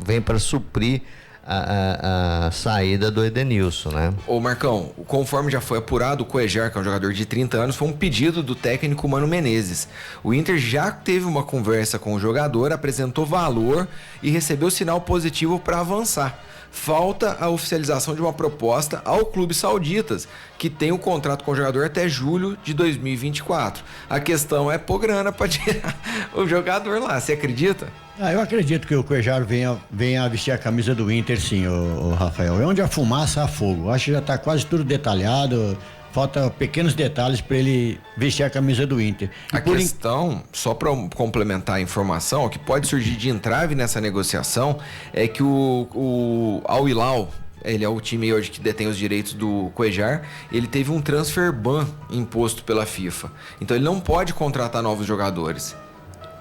vem para suprir a saída do Edenilson, né? Ô Marcão, conforme já foi apurado, o Cuéllar, que é um jogador de 30 anos, foi um pedido do técnico Mano Menezes. O Inter já teve uma conversa com o jogador, apresentou valor e recebeu sinal positivo para avançar. Falta a oficialização de uma proposta ao clube sauditas, que tem o contrato com o jogador até julho de 2024. A questão é pôr grana para tirar o jogador lá, você acredita? Eu acredito que o Cuéllar venha vestir a camisa do Inter, sim, o Rafael. É onde a fumaça há fogo. Acho que já está quase tudo detalhado. Falta pequenos detalhes para ele vestir a camisa do Inter. A questão, só para complementar a informação, o que pode surgir de entrave nessa negociação é que o Al Hilal, ele é o time hoje que detém os direitos do Cuéllar, ele teve um transfer ban imposto pela FIFA. Então ele não pode contratar novos jogadores.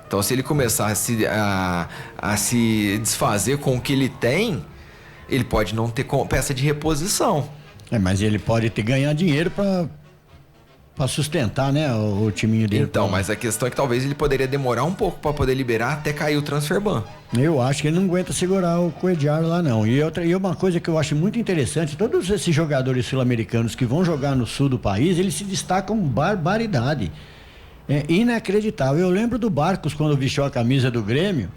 Então se ele começar a se desfazer com o que ele tem, ele pode não ter peça de reposição. Mas ele pode ganhar dinheiro para sustentar, né, o timinho dele. Então, mas a questão é que talvez ele poderia demorar um pouco para poder liberar até cair o transfer ban. Eu acho que ele não aguenta segurar o Cuéllar lá não. E uma coisa que eu acho muito interessante, todos esses jogadores sul-americanos que vão jogar no sul do país, eles se destacam barbaridade. É inacreditável. Eu lembro do Barcos quando vestiu a camisa do Grêmio.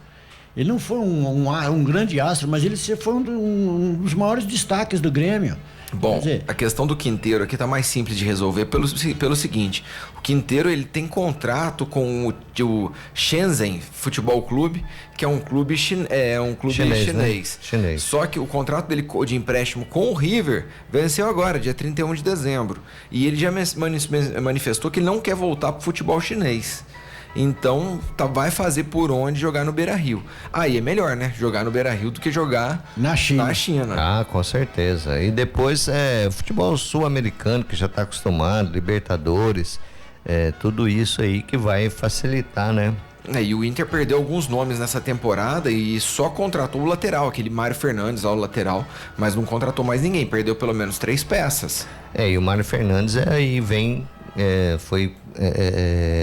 Ele não foi um grande astro, mas ele foi um dos maiores destaques do Grêmio. Bom, a questão do Quinteiro aqui tá mais simples de resolver pelo seguinte: o Quinteiro ele tem contrato com o Shenzhen Futebol Clube, que é um clube chinês. Né? Chinês. Só que o contrato dele de empréstimo com o River venceu agora, dia 31 de dezembro. E ele já manifestou que ele não quer voltar pro futebol chinês. Então, vai fazer por onde jogar no Beira-Rio. Aí é melhor, né? Jogar no Beira-Rio do que jogar na China. Ah, com certeza. E depois, futebol sul-americano, que já está acostumado, Libertadores, tudo isso aí que vai facilitar, né? E o Inter perdeu alguns nomes nessa temporada e só contratou o lateral, aquele Mário Fernandes, o lateral, mas não contratou mais ninguém, perdeu pelo menos 3 peças. E o Mário Fernandes aí vem... foi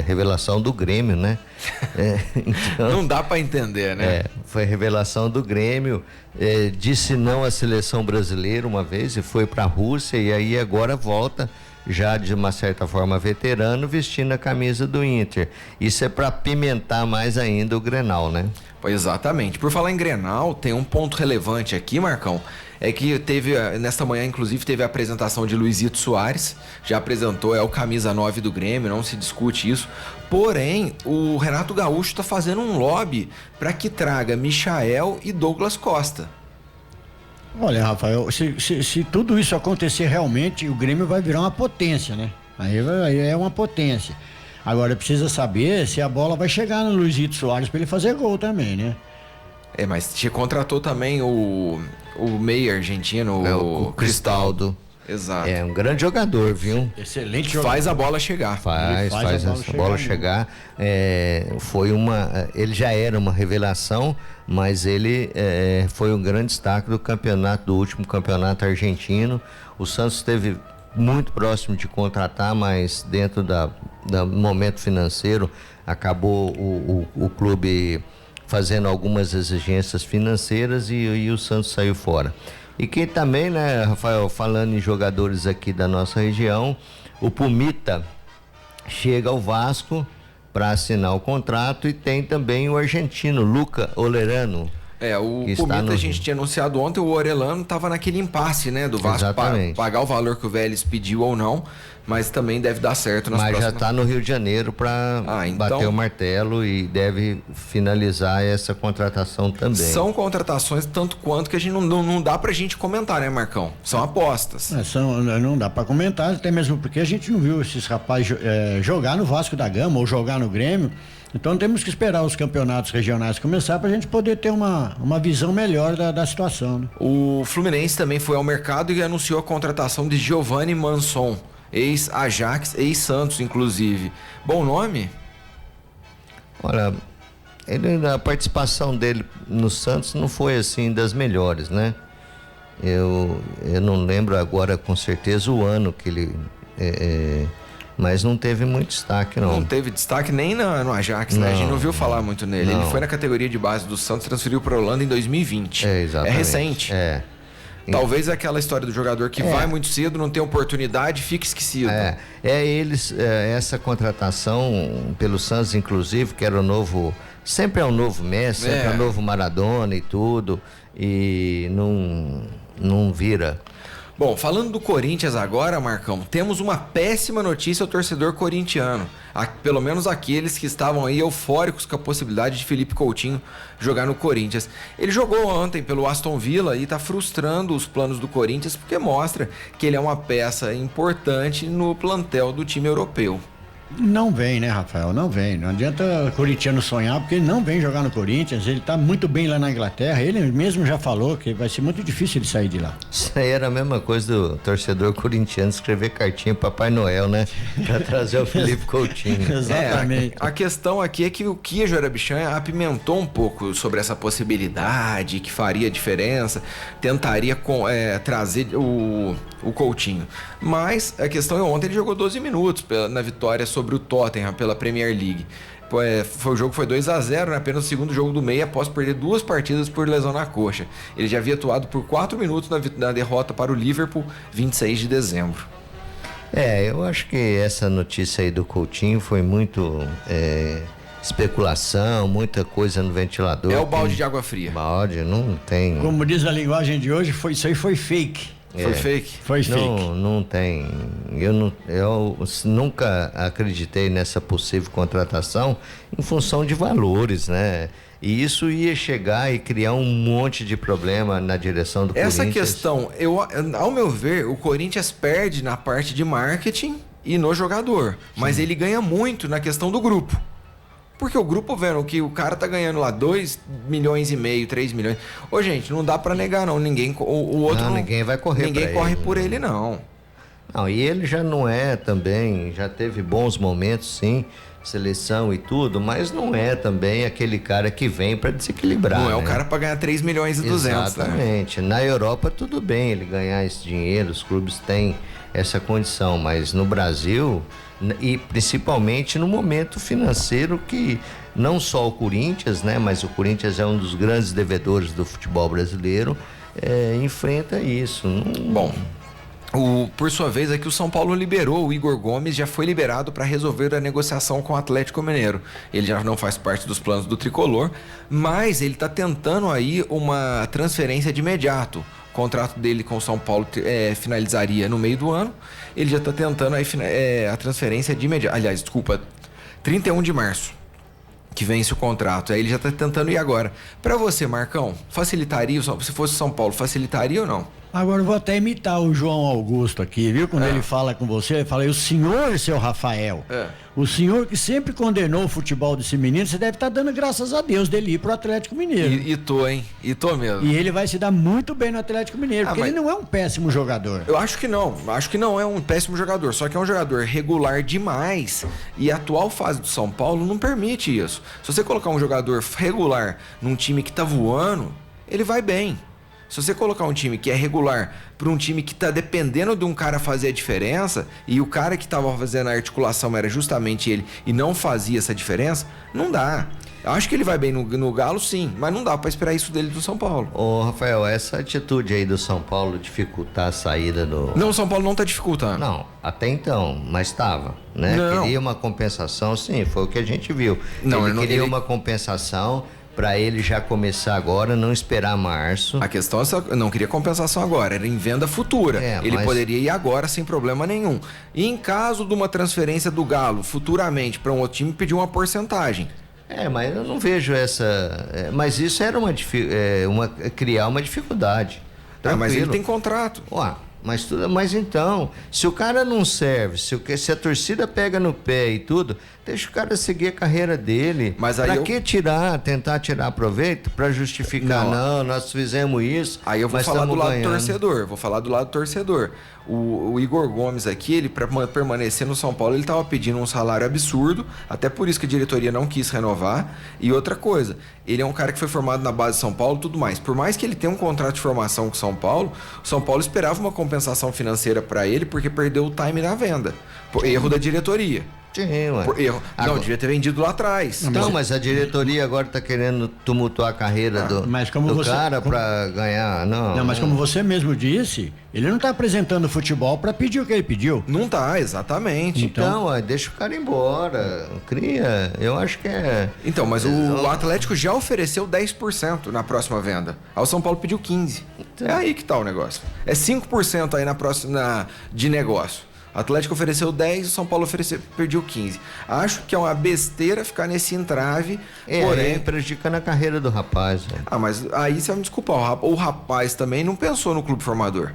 revelação do Grêmio, né? Então, não dá para entender, né? Foi revelação do Grêmio, disse não à seleção brasileira uma vez e foi para a Rússia e aí agora volta já de uma certa forma veterano vestindo a camisa do Inter. Isso é para pimentar mais ainda o Grenal, né? Pois exatamente. Por falar em Grenal, tem um ponto relevante aqui, Marcão. É que nesta manhã, inclusive, teve a apresentação de Luizito Soares, já apresentou, é o camisa 9 do Grêmio, não se discute isso. Porém, o Renato Gaúcho está fazendo um lobby para que traga Michael e Douglas Costa. Olha, Rafael, se tudo isso acontecer realmente, o Grêmio vai virar uma potência, né? Aí é uma potência. Agora precisa saber se a bola vai chegar no Luizito Soares para ele fazer gol também, né? Mas te contratou também o meia argentino, o Cristaldo. Exato. É um grande jogador, viu? Excelente jogador. Faz a bola chegar. Faz a bola chegar. Ele já era uma revelação, mas ele foi um grande destaque do último campeonato argentino. O Santos esteve muito próximo de contratar, mas dentro do momento financeiro acabou o clube fazendo algumas exigências financeiras e o Santos saiu fora. E quem também, né, Rafael, falando em jogadores aqui da nossa região, o Pumita chega ao Vasco para assinar o contrato e tem também o argentino, Luca Orellano. O Pumita a gente tinha anunciado ontem, o Orellano estava naquele impasse, né, do Vasco pagar o valor que o Vélez pediu ou não, mas também deve dar certo nas próximas... já está no Rio de Janeiro para bater o martelo e deve finalizar essa contratação também. São contratações tanto quanto que a gente não dá pra gente comentar, né, Marcão? São apostas. Não dá pra comentar, até mesmo porque a gente não viu esses rapazes jogar no Vasco da Gama ou jogar no Grêmio. Então temos que esperar os campeonatos regionais começar para a gente poder ter uma visão melhor da situação, né? O Fluminense também foi ao mercado e anunciou a contratação de Giovanni Manson, ex-Ajax, ex-Santos, inclusive. Bom nome? Olha, a participação dele no Santos não foi assim das melhores, né? Eu não lembro agora com certeza o ano que ele mas não teve muito destaque, não. Não teve destaque nem no Ajax, né? A gente não viu falar muito nele. Ele foi na categoria de base do Santos, transferiu para a Holanda em 2020. Exatamente. É recente. Talvez aquela história do jogador que vai muito cedo, não tem oportunidade, fica esquecido. Essa contratação pelo Santos, inclusive, que era o novo... Sempre é um novo Messi, sempre é um novo Maradona e tudo, e não vira... Bom, falando do Corinthians agora, Marcão, temos uma péssima notícia ao torcedor corintiano. Pelo menos aqueles que estavam aí eufóricos com a possibilidade de Felipe Coutinho jogar no Corinthians. Ele jogou ontem pelo Aston Villa e está frustrando os planos do Corinthians porque mostra que ele é uma peça importante no plantel do time europeu. Não vem, né, Rafael? Não vem. Não adianta o corintiano sonhar, porque ele não vem jogar no Corinthians. Ele tá muito bem lá na Inglaterra. Ele mesmo já falou que vai ser muito difícil ele sair de lá. Isso aí era a mesma coisa do torcedor corintiano escrever cartinha pro Papai Noel, né? Pra trazer o Felipe Coutinho. Exatamente. A questão aqui é que o Kia Joarabichan apimentou um pouco sobre essa possibilidade, que faria diferença, tentaria trazer o Coutinho. Mas a questão é ontem ele jogou 12 minutos na vitória sobre o Tottenham pela Premier League. O jogo foi 2-0, né? Apenas o segundo jogo do meia após perder 2 partidas por lesão na coxa. Ele já havia atuado por 4 minutos na derrota para o Liverpool, 26 de dezembro. Eu acho que essa notícia aí do Coutinho foi muito especulação, muita coisa no ventilador. É o balde de água fria. Balde, não tem... Como diz a linguagem de hoje, isso aí foi fake. Foi fake? Foi fake. Não tem. Eu nunca acreditei nessa possível contratação em função de valores, né? E isso ia chegar e criar um monte de problema na direção do Corinthians. Essa questão, ao meu ver, o Corinthians perde na parte de marketing e no jogador. Mas ele ganha muito na questão do grupo. Porque o grupo vendo que o cara tá ganhando lá 2,5 milhões, 3 milhões. Ô, gente, não dá pra negar, não. Ninguém, o outro ninguém vai correr. Ninguém corre por ele, não. Não, e ele já não é também, já teve bons momentos, sim, seleção e tudo, mas não é também aquele cara que vem pra desequilibrar. Não é né? o cara pra ganhar 3 milhões e 200, Exatamente. Né? Na Europa, tudo bem ele ganhar esse dinheiro, os clubes têm essa condição, mas no Brasil... E principalmente no momento financeiro que não só o Corinthians, né, mas o Corinthians é um dos grandes devedores do futebol brasileiro, enfrenta isso. Bom, por sua vez aqui o São Paulo liberou o Igor Gomes, já foi liberado para resolver a negociação com o Atlético Mineiro. Ele já não faz parte dos planos do Tricolor, mas ele está tentando aí uma transferência de imediato. O contrato dele com o São Paulo finalizaria no meio do ano. Ele já está tentando aí, a transferência de imediato. Aliás, desculpa, 31 de março que vence o contrato. Aí ele já está tentando ir agora. Para você, Marcão, facilitaria, se fosse o São Paulo, facilitaria ou não? Agora eu vou até imitar o João Augusto aqui, viu? Quando ele fala com você, ele fala, o senhor, seu Rafael, o senhor que sempre condenou o futebol desse menino, você deve estar dando graças a Deus dele ir pro Atlético Mineiro. E tô, hein? E tô mesmo. E ele vai se dar muito bem no Atlético Mineiro, porque ele não é um péssimo jogador. Eu acho que não é um péssimo jogador, só que é um jogador regular demais e a atual fase do São Paulo não permite isso. Se você colocar um jogador regular num time que tá voando, ele vai bem. Se você colocar um time que é regular para um time que está dependendo de um cara fazer a diferença e o cara que estava fazendo a articulação era justamente ele e não fazia essa diferença, não dá. Eu acho que ele vai bem no Galo, sim, mas não dá para esperar isso dele do São Paulo. Ô, Rafael, essa atitude aí do São Paulo dificultar a saída do... Não, o São Paulo não tá dificultando. Não, até então, mas estava, né? Não. Queria uma compensação, sim, foi o que a gente viu. Não, ele queria uma compensação para ele já começar agora, não esperar março. A questão é não queria compensação agora, era em venda futura. Ele poderia ir agora sem problema nenhum. E em caso de uma transferência do Galo futuramente para um outro time, pedir uma porcentagem. Mas eu não vejo essa... mas isso era criar uma dificuldade. Mas ele tem contrato. Mas então, se o cara não serve, se a torcida pega no pé e tudo, deixa o cara seguir a carreira dele. Mas aí que tentar tirar proveito para justificar? Não, nós fizemos isso. Aí eu vou falar do lado do torcedor. O Igor Gomes aqui, ele para permanecer no São Paulo, ele estava pedindo um salário absurdo, até por isso que a diretoria não quis renovar. E outra coisa, ele é um cara que foi formado na base de São Paulo e tudo mais. Por mais que ele tenha um contrato de formação com o São Paulo esperava uma compensação compensação financeira para ele porque perdeu o time na venda. Por erro da diretoria. Sim, ué. Por erro. Não, devia ter vendido lá atrás. Não, mas a diretoria agora tá querendo tumultuar a carreira do cara pra ganhar. Não, mas como você mesmo disse, ele não tá apresentando o futebol pra pedir o que ele pediu. Não tá, exatamente. Então, deixa o cara embora. Cria, eu acho que é... Então, mas o Atlético já ofereceu 10% na próxima venda. Aí o São Paulo pediu 15%. Então... É aí que tá o negócio. É 5% aí na próxima de negócio. O Atlético ofereceu 10, o São Paulo pediu 15. Acho que é uma besteira ficar nesse entrave, porém... prejudicando a carreira do rapaz. Mas aí você vai me desculpar, o rapaz também não pensou no clube formador.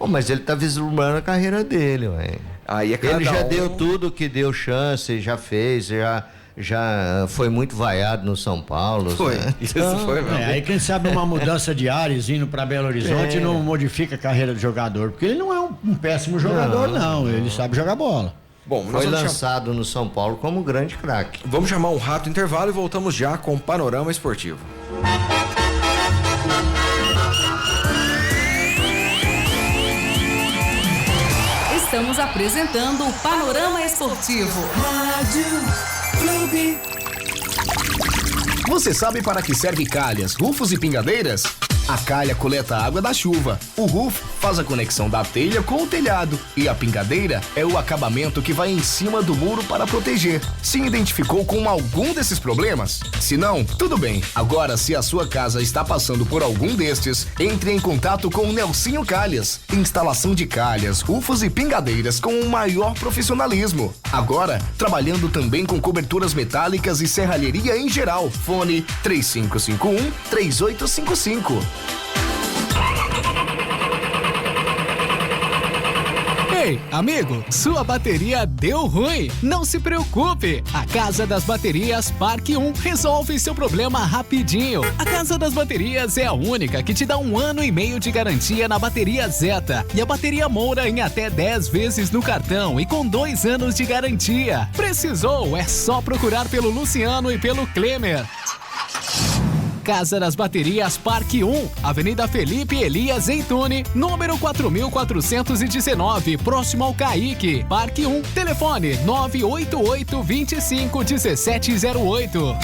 Mas ele tá vislumbrando a carreira dele, ué. Aí é ele já deu tudo que deu chance, já fez, já foi muito vaiado no São Paulo. Foi, né? Isso foi mesmo. Aí quem sabe uma mudança de ares indo pra Belo Horizonte não modifica a carreira do jogador, porque ele não é um péssimo jogador, não. Ele sabe jogar bola. Bom, foi lançado no São Paulo como grande craque. Vamos chamar um rápido intervalo e voltamos já com o Panorama Esportivo. Estamos apresentando o Panorama Esportivo. Rádio Clube. Você sabe para que serve calhas, rufos e pingadeiras? A calha coleta a água da chuva, o roof faz a conexão da telha com o telhado e a pingadeira é o acabamento que vai em cima do muro para proteger. Se identificou com algum desses problemas? Se não, tudo bem. Agora, se a sua casa está passando por algum destes, entre em contato com o Nelsinho Calhas. Instalação de calhas, rufos e pingadeiras com o maior profissionalismo. Agora, trabalhando também com coberturas metálicas e serralheria em geral. Fone 3551-3855. Ei, amigo, sua bateria deu ruim? Não se preocupe! A Casa das Baterias Parque 1 resolve seu problema rapidinho. A Casa das Baterias é a única que te dá 1 ano e meio de garantia na bateria Zeta e a bateria Moura em até 10 vezes no cartão e com 2 anos de garantia. Precisou? É só procurar pelo Luciano e pelo Klemer. Casa das Baterias Parque 1, Avenida Felipe Elias Entune, número 4419, próximo ao Caique. Parque 1, telefone 988 25 1708.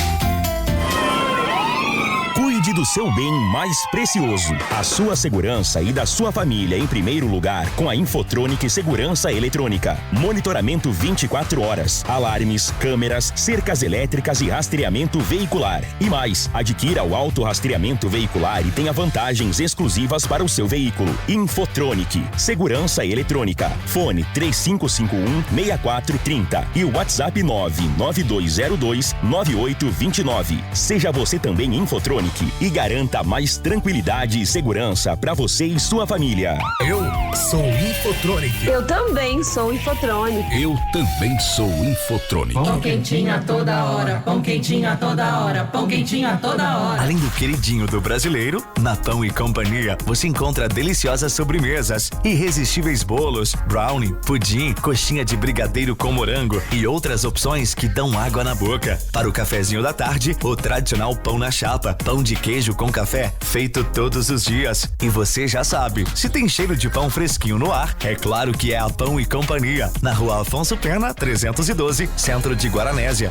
Cuide do seu bem mais precioso, a sua segurança e da sua família em primeiro lugar com a Infotronic Segurança Eletrônica. Monitoramento 24 horas, alarmes, câmeras, cercas elétricas e rastreamento veicular. E mais, adquira o autorrastreamento veicular e tenha vantagens exclusivas para o seu veículo. Infotronic Segurança Eletrônica. Fone 3551-6430 e o WhatsApp 99202-9829. Seja você também Infotronic e garanta mais tranquilidade e segurança para você e sua família. Eu sou Infotronic. Eu também sou Infotronic. Eu também sou Infotronic. Pão quentinho a toda hora, pão quentinho a toda hora, pão quentinho a toda hora. Além do queridinho do brasileiro, na Pão e Companhia você encontra deliciosas sobremesas, irresistíveis bolos, brownie, pudim, coxinha de brigadeiro com morango e outras opções que dão água na boca. Para o cafezinho da tarde, o tradicional pão na chapa, pão de queijo com café, feito todos os dias. E você já sabe, se tem cheiro de pão fresquinho no ar, é claro que é a Pão e Companhia, na Rua Afonso Pena, 312, Centro de Guaranésia.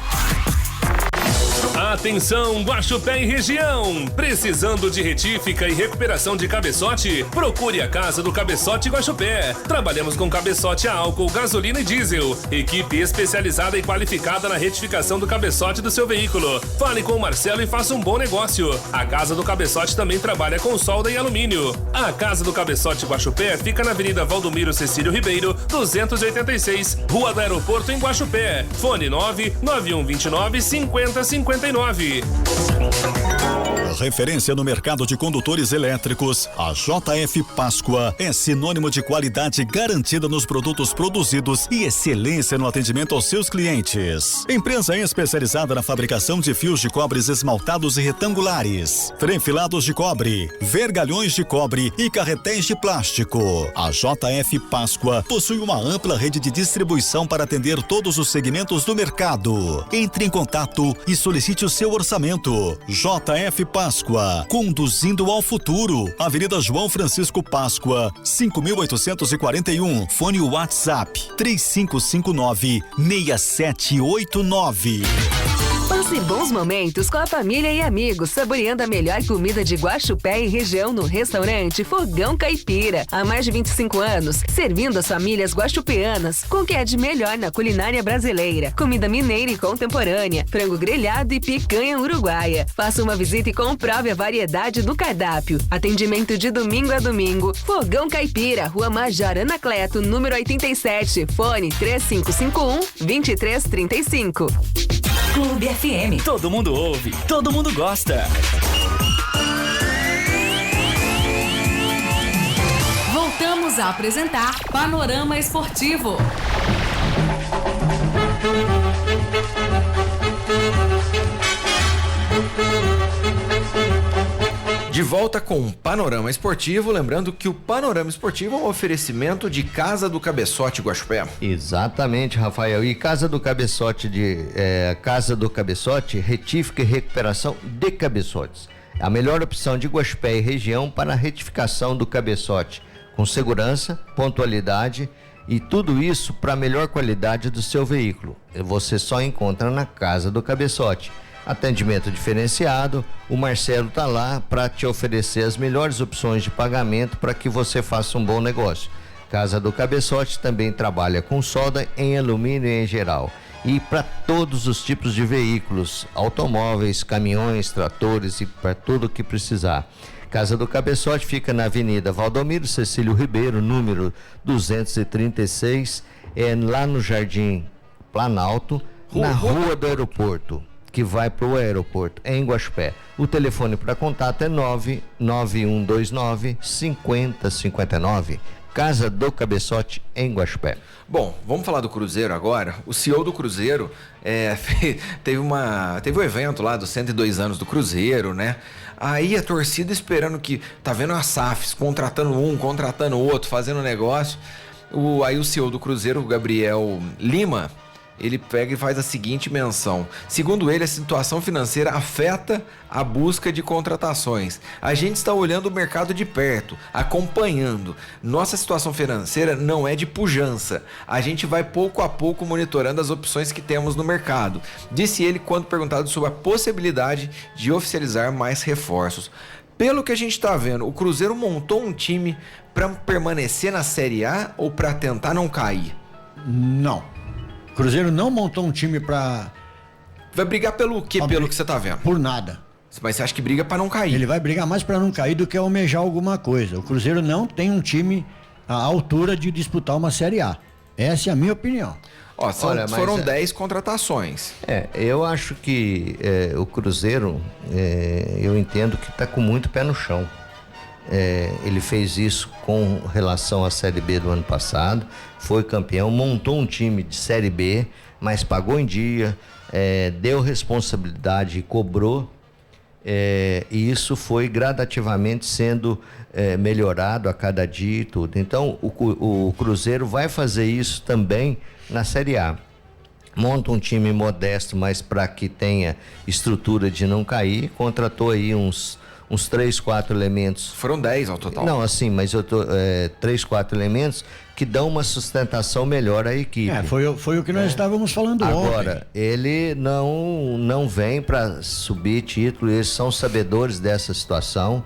Atenção, Guaxupé e região! Precisando de retífica e recuperação de cabeçote? Procure a Casa do Cabeçote Guaxupé. Trabalhamos com cabeçote a álcool, gasolina e diesel. Equipe especializada e qualificada na retificação do cabeçote do seu veículo. Fale com o Marcelo e faça um bom negócio. A Casa do Cabeçote também trabalha com solda e alumínio. A Casa do Cabeçote Guaxupé fica na Avenida Valdomiro Cecílio Ribeiro, 286, Rua do Aeroporto em Guaxupé. Fone 99129-5059. Referência no mercado de condutores elétricos, a JF Páscoa é sinônimo de qualidade garantida nos produtos produzidos e excelência no atendimento aos seus clientes. Empresa especializada na fabricação de fios de cobres esmaltados e retangulares, frenfilados de cobre, vergalhões de cobre e carretéis de plástico. A JF Páscoa possui uma ampla rede de distribuição para atender todos os segmentos do mercado. Entre em contato e solicite Solicite o seu orçamento. JF Páscoa, conduzindo ao futuro. Avenida João Francisco Páscoa, 5.841. Fone WhatsApp 3559-6789. Passe bons momentos com a família e amigos, saboreando a melhor comida de Guaxupé e região no restaurante Fogão Caipira. Há mais de 25 anos, servindo as famílias guaxupeanas com o que é de melhor na culinária brasileira. Comida mineira e contemporânea, frango grelhado e picanha uruguaia. Faça uma visita e comprove a variedade do cardápio. Atendimento de domingo a domingo. Fogão Caipira, Rua Major Anacleto, número 87. Fone 3551-2335. Clube FM. Todo mundo ouve, todo mundo gosta. Voltamos a apresentar Panorama Esportivo. De volta com o Panorama Esportivo, lembrando que o Panorama Esportivo é um oferecimento de Casa do Cabeçote Guaxupé. Exatamente, Rafael. E Casa do Cabeçote Casa do Cabeçote, retífica e recuperação de cabeçotes. A melhor opção de Guaxupé e região para a retificação do cabeçote, com segurança, pontualidade e tudo isso para a melhor qualidade do seu veículo. Você só encontra na Casa do Cabeçote. Atendimento diferenciado, o Marcelo está lá para te oferecer as melhores opções de pagamento para que você faça um bom negócio. Casa do Cabeçote também trabalha com solda em alumínio em geral e para todos os tipos de veículos, automóveis, caminhões, tratores e para tudo o que precisar. Casa do Cabeçote fica na Avenida Valdomiro Cecílio Ribeiro, número 236, lá no Jardim Planalto, na Rua do Aeroporto, que vai para o aeroporto, em Guaxupé. O telefone para contato é 99129-5059. Casa do Cabeçote, em Guaxupé. Bom, vamos falar do Cruzeiro agora. O CEO do Cruzeiro teve um evento lá dos 102 anos do Cruzeiro, né? Aí a torcida esperando que, tá vendo as SAFs, contratando um, contratando outro, fazendo negócio. Aí o CEO do Cruzeiro, o Gabriel Lima, ele pega e faz a seguinte menção. Segundo ele, a situação financeira afeta a busca de contratações. A gente está olhando o mercado de perto, acompanhando. Nossa situação financeira não é de pujança. A gente vai pouco a pouco monitorando as opções que temos no mercado. Disse ele quando perguntado sobre a possibilidade de oficializar mais reforços. Pelo que a gente está vendo, o Cruzeiro montou um time para permanecer na Série A ou para tentar não cair? Não. O Cruzeiro não montou um time pra... Vai brigar pelo quê, pelo que você tá vendo? Por nada. Mas você acha que briga pra não cair? Ele vai brigar mais pra não cair do que almejar alguma coisa. O Cruzeiro não tem um time à altura de disputar uma Série A. Essa é a minha opinião. Foram 10 contratações. Eu acho que o Cruzeiro, eu entendo que tá com muito pé no chão. Ele fez isso com relação à Série B do ano passado, foi campeão, montou um time de Série B, mas pagou em dia, deu responsabilidade e cobrou, e isso foi gradativamente sendo melhorado a cada dia e tudo. Então o Cruzeiro vai fazer isso também na Série A. Monta um time modesto, mas para que tenha estrutura de não cair, contratou aí uns 3, 4 elementos. Foram 10 ao total. Não, assim, mas 3, 4 elementos que dão uma sustentação melhor à equipe. Foi o que nós estávamos falando ontem. Agora, ele não vem para subir título, eles são sabedores dessa situação,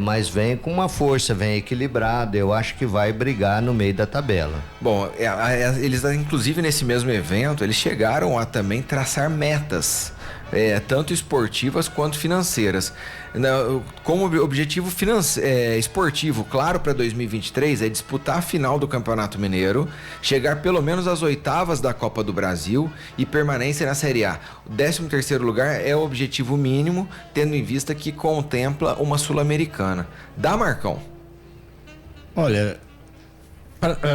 mas vem com uma força, vem equilibrado, eu acho que vai brigar no meio da tabela. Bom, eles inclusive nesse mesmo evento, eles chegaram a também traçar metas, tanto esportivas quanto financeiras. Como objetivo esportivo, claro, para 2023 é disputar a final do Campeonato Mineiro, chegar pelo menos às oitavas da Copa do Brasil e permanência na Série A. O 13º lugar é o objetivo mínimo, tendo em vista que contempla uma Sul-Americana. Dá, Marcão? Olha,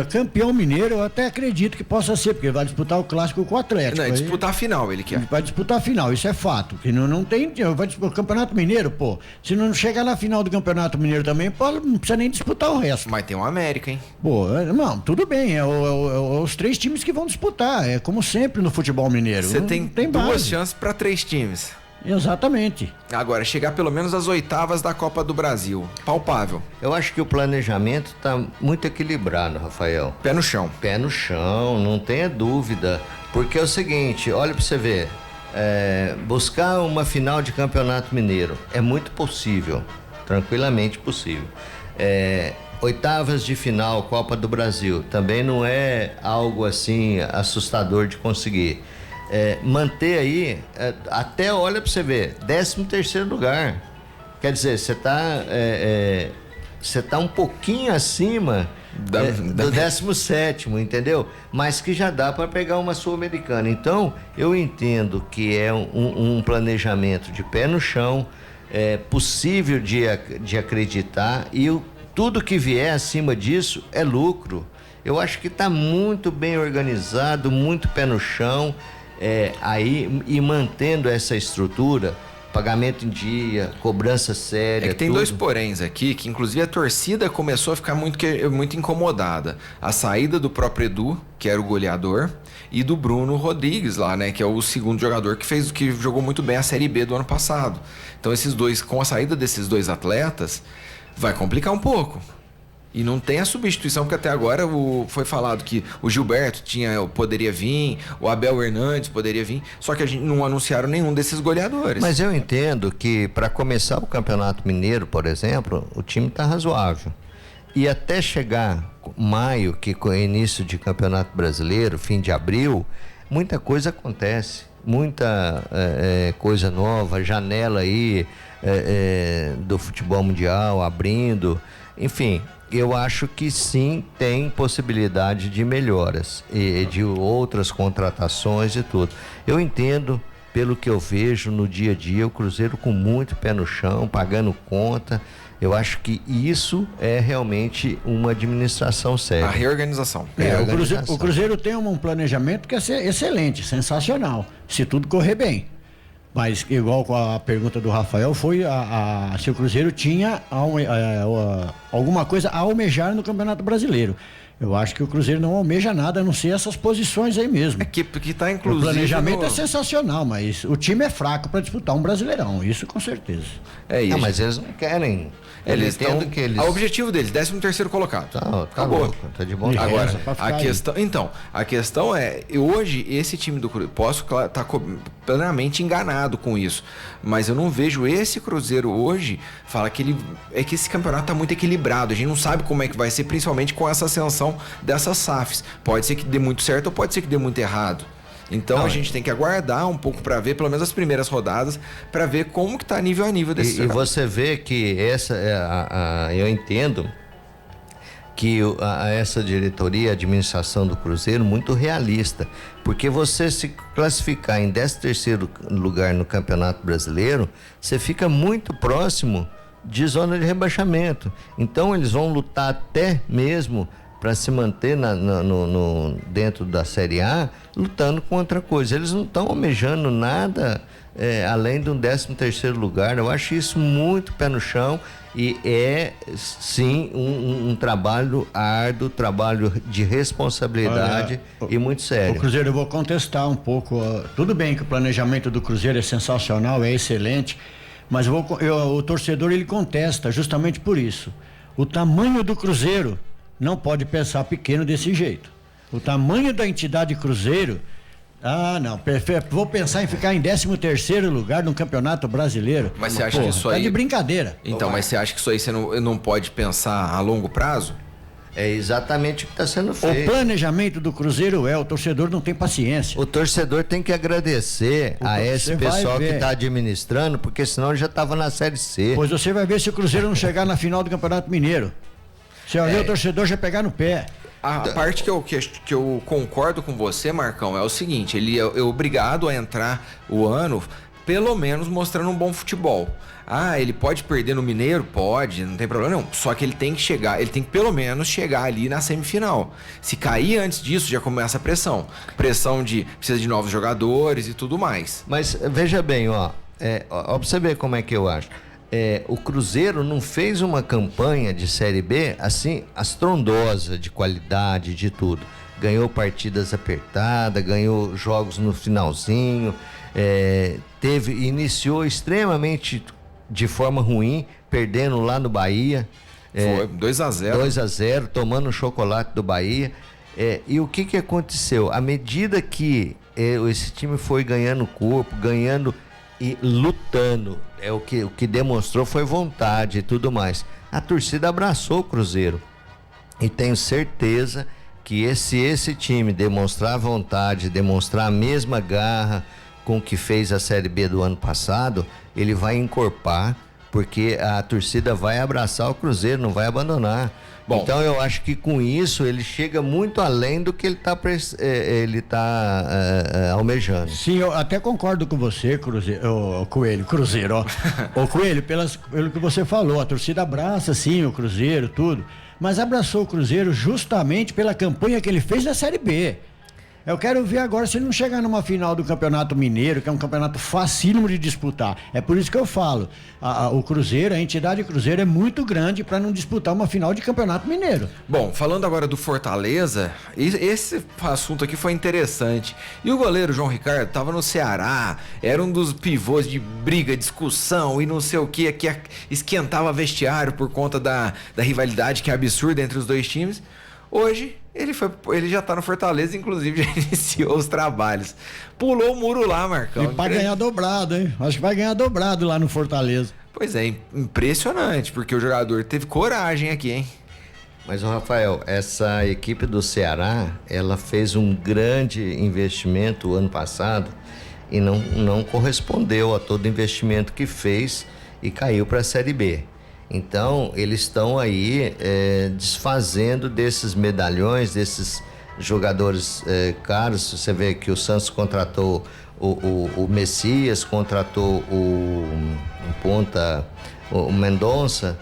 Campeão mineiro, eu até acredito que possa ser, porque vai disputar o clássico com o Atlético. Não, disputar a final, ele quer. Vai disputar a final, isso é fato. Que não tem. Vai disputar o Campeonato Mineiro, pô. Se não chegar na final do Campeonato Mineiro também, pô, não precisa nem disputar o resto. Mas tem o América, hein? Pô, não, tudo bem. É os 3 times que vão disputar. É como sempre no futebol mineiro. Você tem 2 chances para 3 times. Exatamente. Agora, chegar pelo menos às 8ª da Copa do Brasil. Palpável. Eu acho que o planejamento está muito equilibrado, Rafael. Pé no chão. Pé no chão, não tenha dúvida. Porque é o seguinte, olha pra você ver. Buscar uma final de Campeonato Mineiro é muito possível. Tranquilamente possível. 8ª de final, Copa do Brasil, também não é algo assim assustador de conseguir. Manter aí, até olha pra você ver, 13º lugar. Quer dizer, você tá um pouquinho acima do 17º, entendeu? Mas que já dá para pegar uma Sul-Americana. Então, eu entendo que é um planejamento de pé no chão, possível de acreditar, e tudo que vier acima disso é lucro. Eu acho que tá muito bem organizado, muito pé no chão. Aí, e mantendo essa estrutura, pagamento em dia, cobrança séria. É que tem 2 poréns aqui, que inclusive a torcida começou a ficar muito incomodada. A saída do próprio Edu, que era o goleador, e do Bruno Rodrigues lá, né, que é o segundo jogador que jogou muito bem a Série B do ano passado. Então esses 2, com a saída desses 2 atletas, vai complicar um pouco. E não tem a substituição, porque até agora foi falado que o Gilberto poderia vir, o Abel Hernandes poderia vir, só que a gente não anunciaram nenhum desses goleadores. Mas eu entendo que para começar o Campeonato Mineiro, por exemplo, o time está razoável. E até chegar maio, que é o início de Campeonato Brasileiro, fim de abril, muita coisa acontece. Muita coisa nova, janela aí do futebol mundial abrindo, enfim. Eu acho que sim, tem possibilidade de melhoras e de outras contratações e tudo. Eu entendo, pelo que eu vejo no dia a dia, o Cruzeiro com muito pé no chão, pagando conta. Eu acho que isso é realmente uma administração séria. A reorganização. O Cruzeiro tem um planejamento que é excelente, sensacional, se tudo correr bem. Mas, igual com a pergunta do Rafael, foi se o Cruzeiro tinha alguma coisa a almejar no Campeonato Brasileiro. Eu acho que o Cruzeiro não almeja nada, a não ser essas posições aí mesmo. Que tá inclusive. O planejamento é sensacional, mas o time é fraco para disputar um Brasileirão, isso com certeza. É isso. Não, mas eles não querem. O objetivo deles, 13º colocado. Acabou. Louco, tá de bom. Agora, a questão é, hoje esse time do Cruzeiro, posso estar plenamente enganado com isso, mas eu não vejo esse Cruzeiro hoje, fala que que esse campeonato tá muito equilibrado, a gente não sabe como é que vai ser, principalmente com essa ascensão dessas SAFs. Pode ser que dê muito certo ou pode ser que dê muito errado. Então a gente tem que aguardar um pouco para ver, pelo menos as primeiras rodadas, para ver como que tá nível a nível desse jogo. E você vê que eu entendo que essa diretoria, a administração do Cruzeiro, muito realista, porque você se classificar em 13º lugar no Campeonato Brasileiro, você fica muito próximo de zona de rebaixamento. Então eles vão lutar até mesmo para se manter dentro da Série A, lutando contra coisa. Eles não estão almejando nada além de um 13º lugar. Eu acho isso muito pé no chão e é sim um trabalho árduo, trabalho de responsabilidade e muito sério. O Cruzeiro, eu vou contestar um pouco. Tudo bem que o planejamento do Cruzeiro é sensacional, é excelente, mas o torcedor ele contesta justamente por isso. O tamanho do Cruzeiro não pode pensar pequeno desse jeito. O tamanho da entidade Cruzeiro, vou pensar em ficar em 13º lugar no Campeonato Brasileiro. Mas você acha que isso aí... Tá de brincadeira. Então, mas você acha que isso aí você não pode pensar a longo prazo? É exatamente o que está sendo feito. O planejamento do Cruzeiro o torcedor não tem paciência. O torcedor tem que agradecer a esse pessoal que está administrando, porque senão ele já estava na Série C. Pois você vai ver se o Cruzeiro não chegar na final do Campeonato Mineiro. Você vai ver o torcedor já pegar no pé. A parte que eu concordo com você, Marcão, é o seguinte, ele é obrigado a entrar o ano pelo menos mostrando um bom futebol. Ah, ele pode perder no Mineiro? Pode, não tem problema nenhum. Só que ele tem que pelo menos chegar ali na semifinal. Se cair antes disso, já começa a pressão. Pressão de precisa de novos jogadores e tudo mais. Mas veja bem, ó pra você ver como é que eu acho. O Cruzeiro não fez uma campanha de Série B assim, astrondosa de qualidade, de tudo. Ganhou partidas apertadas, ganhou jogos no finalzinho, iniciou extremamente de forma ruim, perdendo lá no Bahia. Foi 2-0. 2-0, tomando o chocolate do Bahia. E o que aconteceu? À medida que esse time foi ganhando corpo, ganhando e lutando, o que demonstrou foi vontade e tudo mais. A torcida abraçou o Cruzeiro. E tenho certeza que se esse time demonstrar vontade, demonstrar a mesma garra com que fez a Série B do ano passado, ele vai encorpar, porque a torcida vai abraçar o Cruzeiro, não vai abandonar. Bom, então eu acho que com isso ele chega muito além do que ele tá almejando. Sim, eu até concordo com você, Cruzeiro, ó. Ô Coelho, pelo que você falou, a torcida abraça sim o Cruzeiro, tudo, mas abraçou o Cruzeiro justamente pela campanha que ele fez na Série B. Eu quero ver agora se ele não chegar numa final do Campeonato Mineiro, que é um campeonato facílimo de disputar. É por isso que eu falo, o Cruzeiro, a entidade Cruzeiro é muito grande para não disputar uma final de Campeonato Mineiro. Bom, falando agora do Fortaleza, esse assunto aqui foi interessante. E o goleiro João Ricardo estava no Ceará, era um dos pivôs de briga, discussão e não sei o que esquentava vestiário por conta da rivalidade que é absurda entre os dois times. Hoje, ele já tá no Fortaleza, inclusive já iniciou os trabalhos. Pulou o muro lá, Marcão. E vai ganhar dobrado, hein? Acho que vai ganhar dobrado lá no Fortaleza. Pois é, impressionante, porque o jogador teve coragem aqui, hein? Mas, Rafael, essa equipe do Ceará, ela fez um grande investimento ano passado e não correspondeu a todo o investimento que fez e caiu para a Série B. Então, eles estão aí desfazendo desses medalhões, desses jogadores caros. Você vê que o Santos contratou o Messias, contratou o ponta, o Mendonça.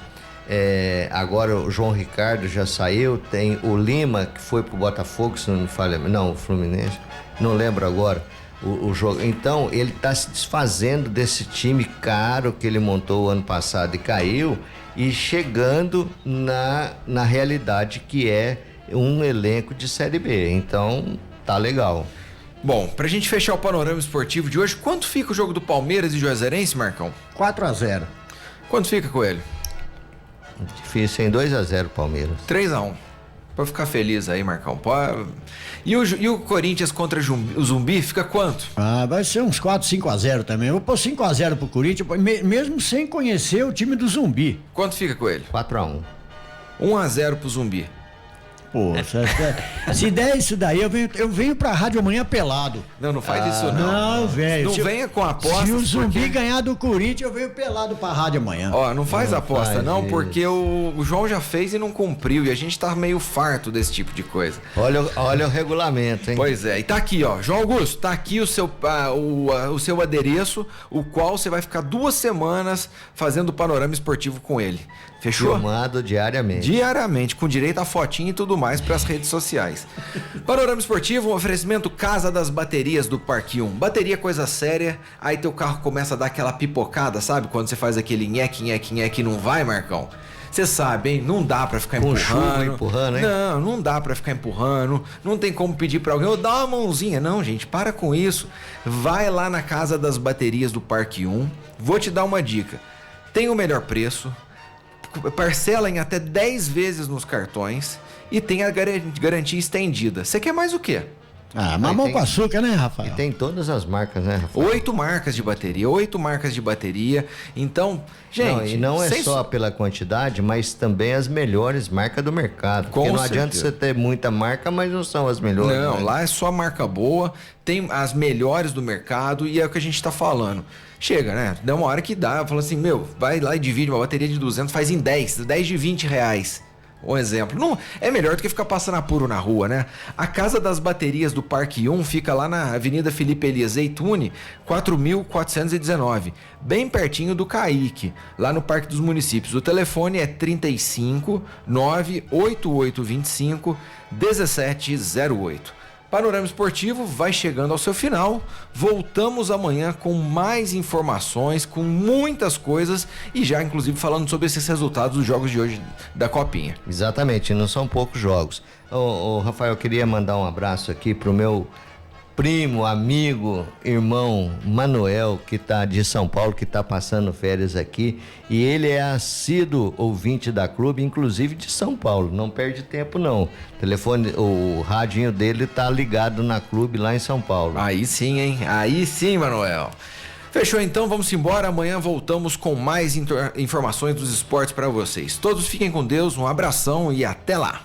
Agora o João Ricardo já saiu. Tem o Lima, que foi pro Botafogo, se não me falha. Não, o Fluminense. Não lembro agora. O jogo. Então, ele está se desfazendo desse time caro que ele montou o ano passado e caiu, e chegando na realidade que é um elenco de Série B. Então, tá legal. Bom, pra gente fechar o panorama esportivo de hoje, quanto fica o jogo do Palmeiras e Juazeirense, Marcão? 4-0. Quanto fica, Coelho? Difícil, hein? 2-0 Palmeiras. 3-1. Pra ficar feliz aí, Marcão. E o Corinthians contra o Zumbi fica quanto? Vai ser uns 4-5-0 também. Eu vou pôr 5-0 pro Corinthians, mesmo sem conhecer o time do Zumbi. Quanto fica com ele? 4-1. 1-0 pro Zumbi. Pô, se der isso daí, eu venho pra rádio amanhã pelado. Não faz isso não. Não, velho. Não venha com aposta. Se o Zumbi ganhar do Corinthians, eu venho pelado pra rádio amanhã. Ó, não faz aposta não, porque o João já fez e não cumpriu, e a gente tá meio farto desse tipo de coisa. Olha o regulamento, hein? Pois é, e tá aqui, ó, João Augusto, tá aqui o seu adereço, o qual você vai ficar 2 semanas fazendo o panorama esportivo com ele. Fechou? Filmado diariamente. Diariamente, com direito a fotinho e tudo mais para as redes sociais. Panorama esportivo, um oferecimento Casa das Baterias do Parque 1. Bateria coisa séria, aí teu carro começa a dar aquela pipocada, sabe? Quando você faz aquele nheque e não vai, Marcão? Você sabe, hein? Não dá pra ficar empurrando, hein? Não dá pra ficar empurrando. Não tem como pedir pra alguém, dá uma mãozinha. Não, gente, para com isso. Vai lá na Casa das Baterias do Parque 1. Vou te dar uma dica. Tem o melhor preço, parcela em até 10 vezes nos cartões e tem a garantia estendida. Você quer mais o quê? Mamão com açúcar, né, Rafael? E tem todas as marcas, né, Rafael? 8 marcas de bateria. Então, gente... Não é só pela quantidade, mas também as melhores marcas do mercado. Porque não adianta você ter muita marca, mas não são as melhores. Não, né? Lá é só marca boa, tem as melhores do mercado e é o que a gente tá falando. Chega, né? Dá uma hora que dá, fala assim, vai lá e divide uma bateria de 200, faz em 10 de 20 reais. Um exemplo. Não, é melhor do que ficar passando apuro na rua, né? A Casa das Baterias do Parque 1 fica lá na Avenida Felipe Elias Zeitune, 4.419, bem pertinho do Caique, lá no Parque dos Municípios. O telefone é 35 98825 1708. Panorama Esportivo vai chegando ao seu final. Voltamos amanhã com mais informações, com muitas coisas e já inclusive falando sobre esses resultados dos jogos de hoje da Copinha. Exatamente, não são poucos jogos. Rafael, eu queria mandar um abraço aqui pro meu primo, amigo, irmão Manuel, que tá de São Paulo, que tá passando férias aqui, e ele é assíduo ouvinte da clube, inclusive de São Paulo, não perde tempo não. O radinho dele tá ligado na clube lá em São Paulo. Aí sim, hein? Aí sim, Manuel. Fechou então, vamos embora. Amanhã voltamos com mais informações dos esportes para vocês. Todos fiquem com Deus, um abração e até lá.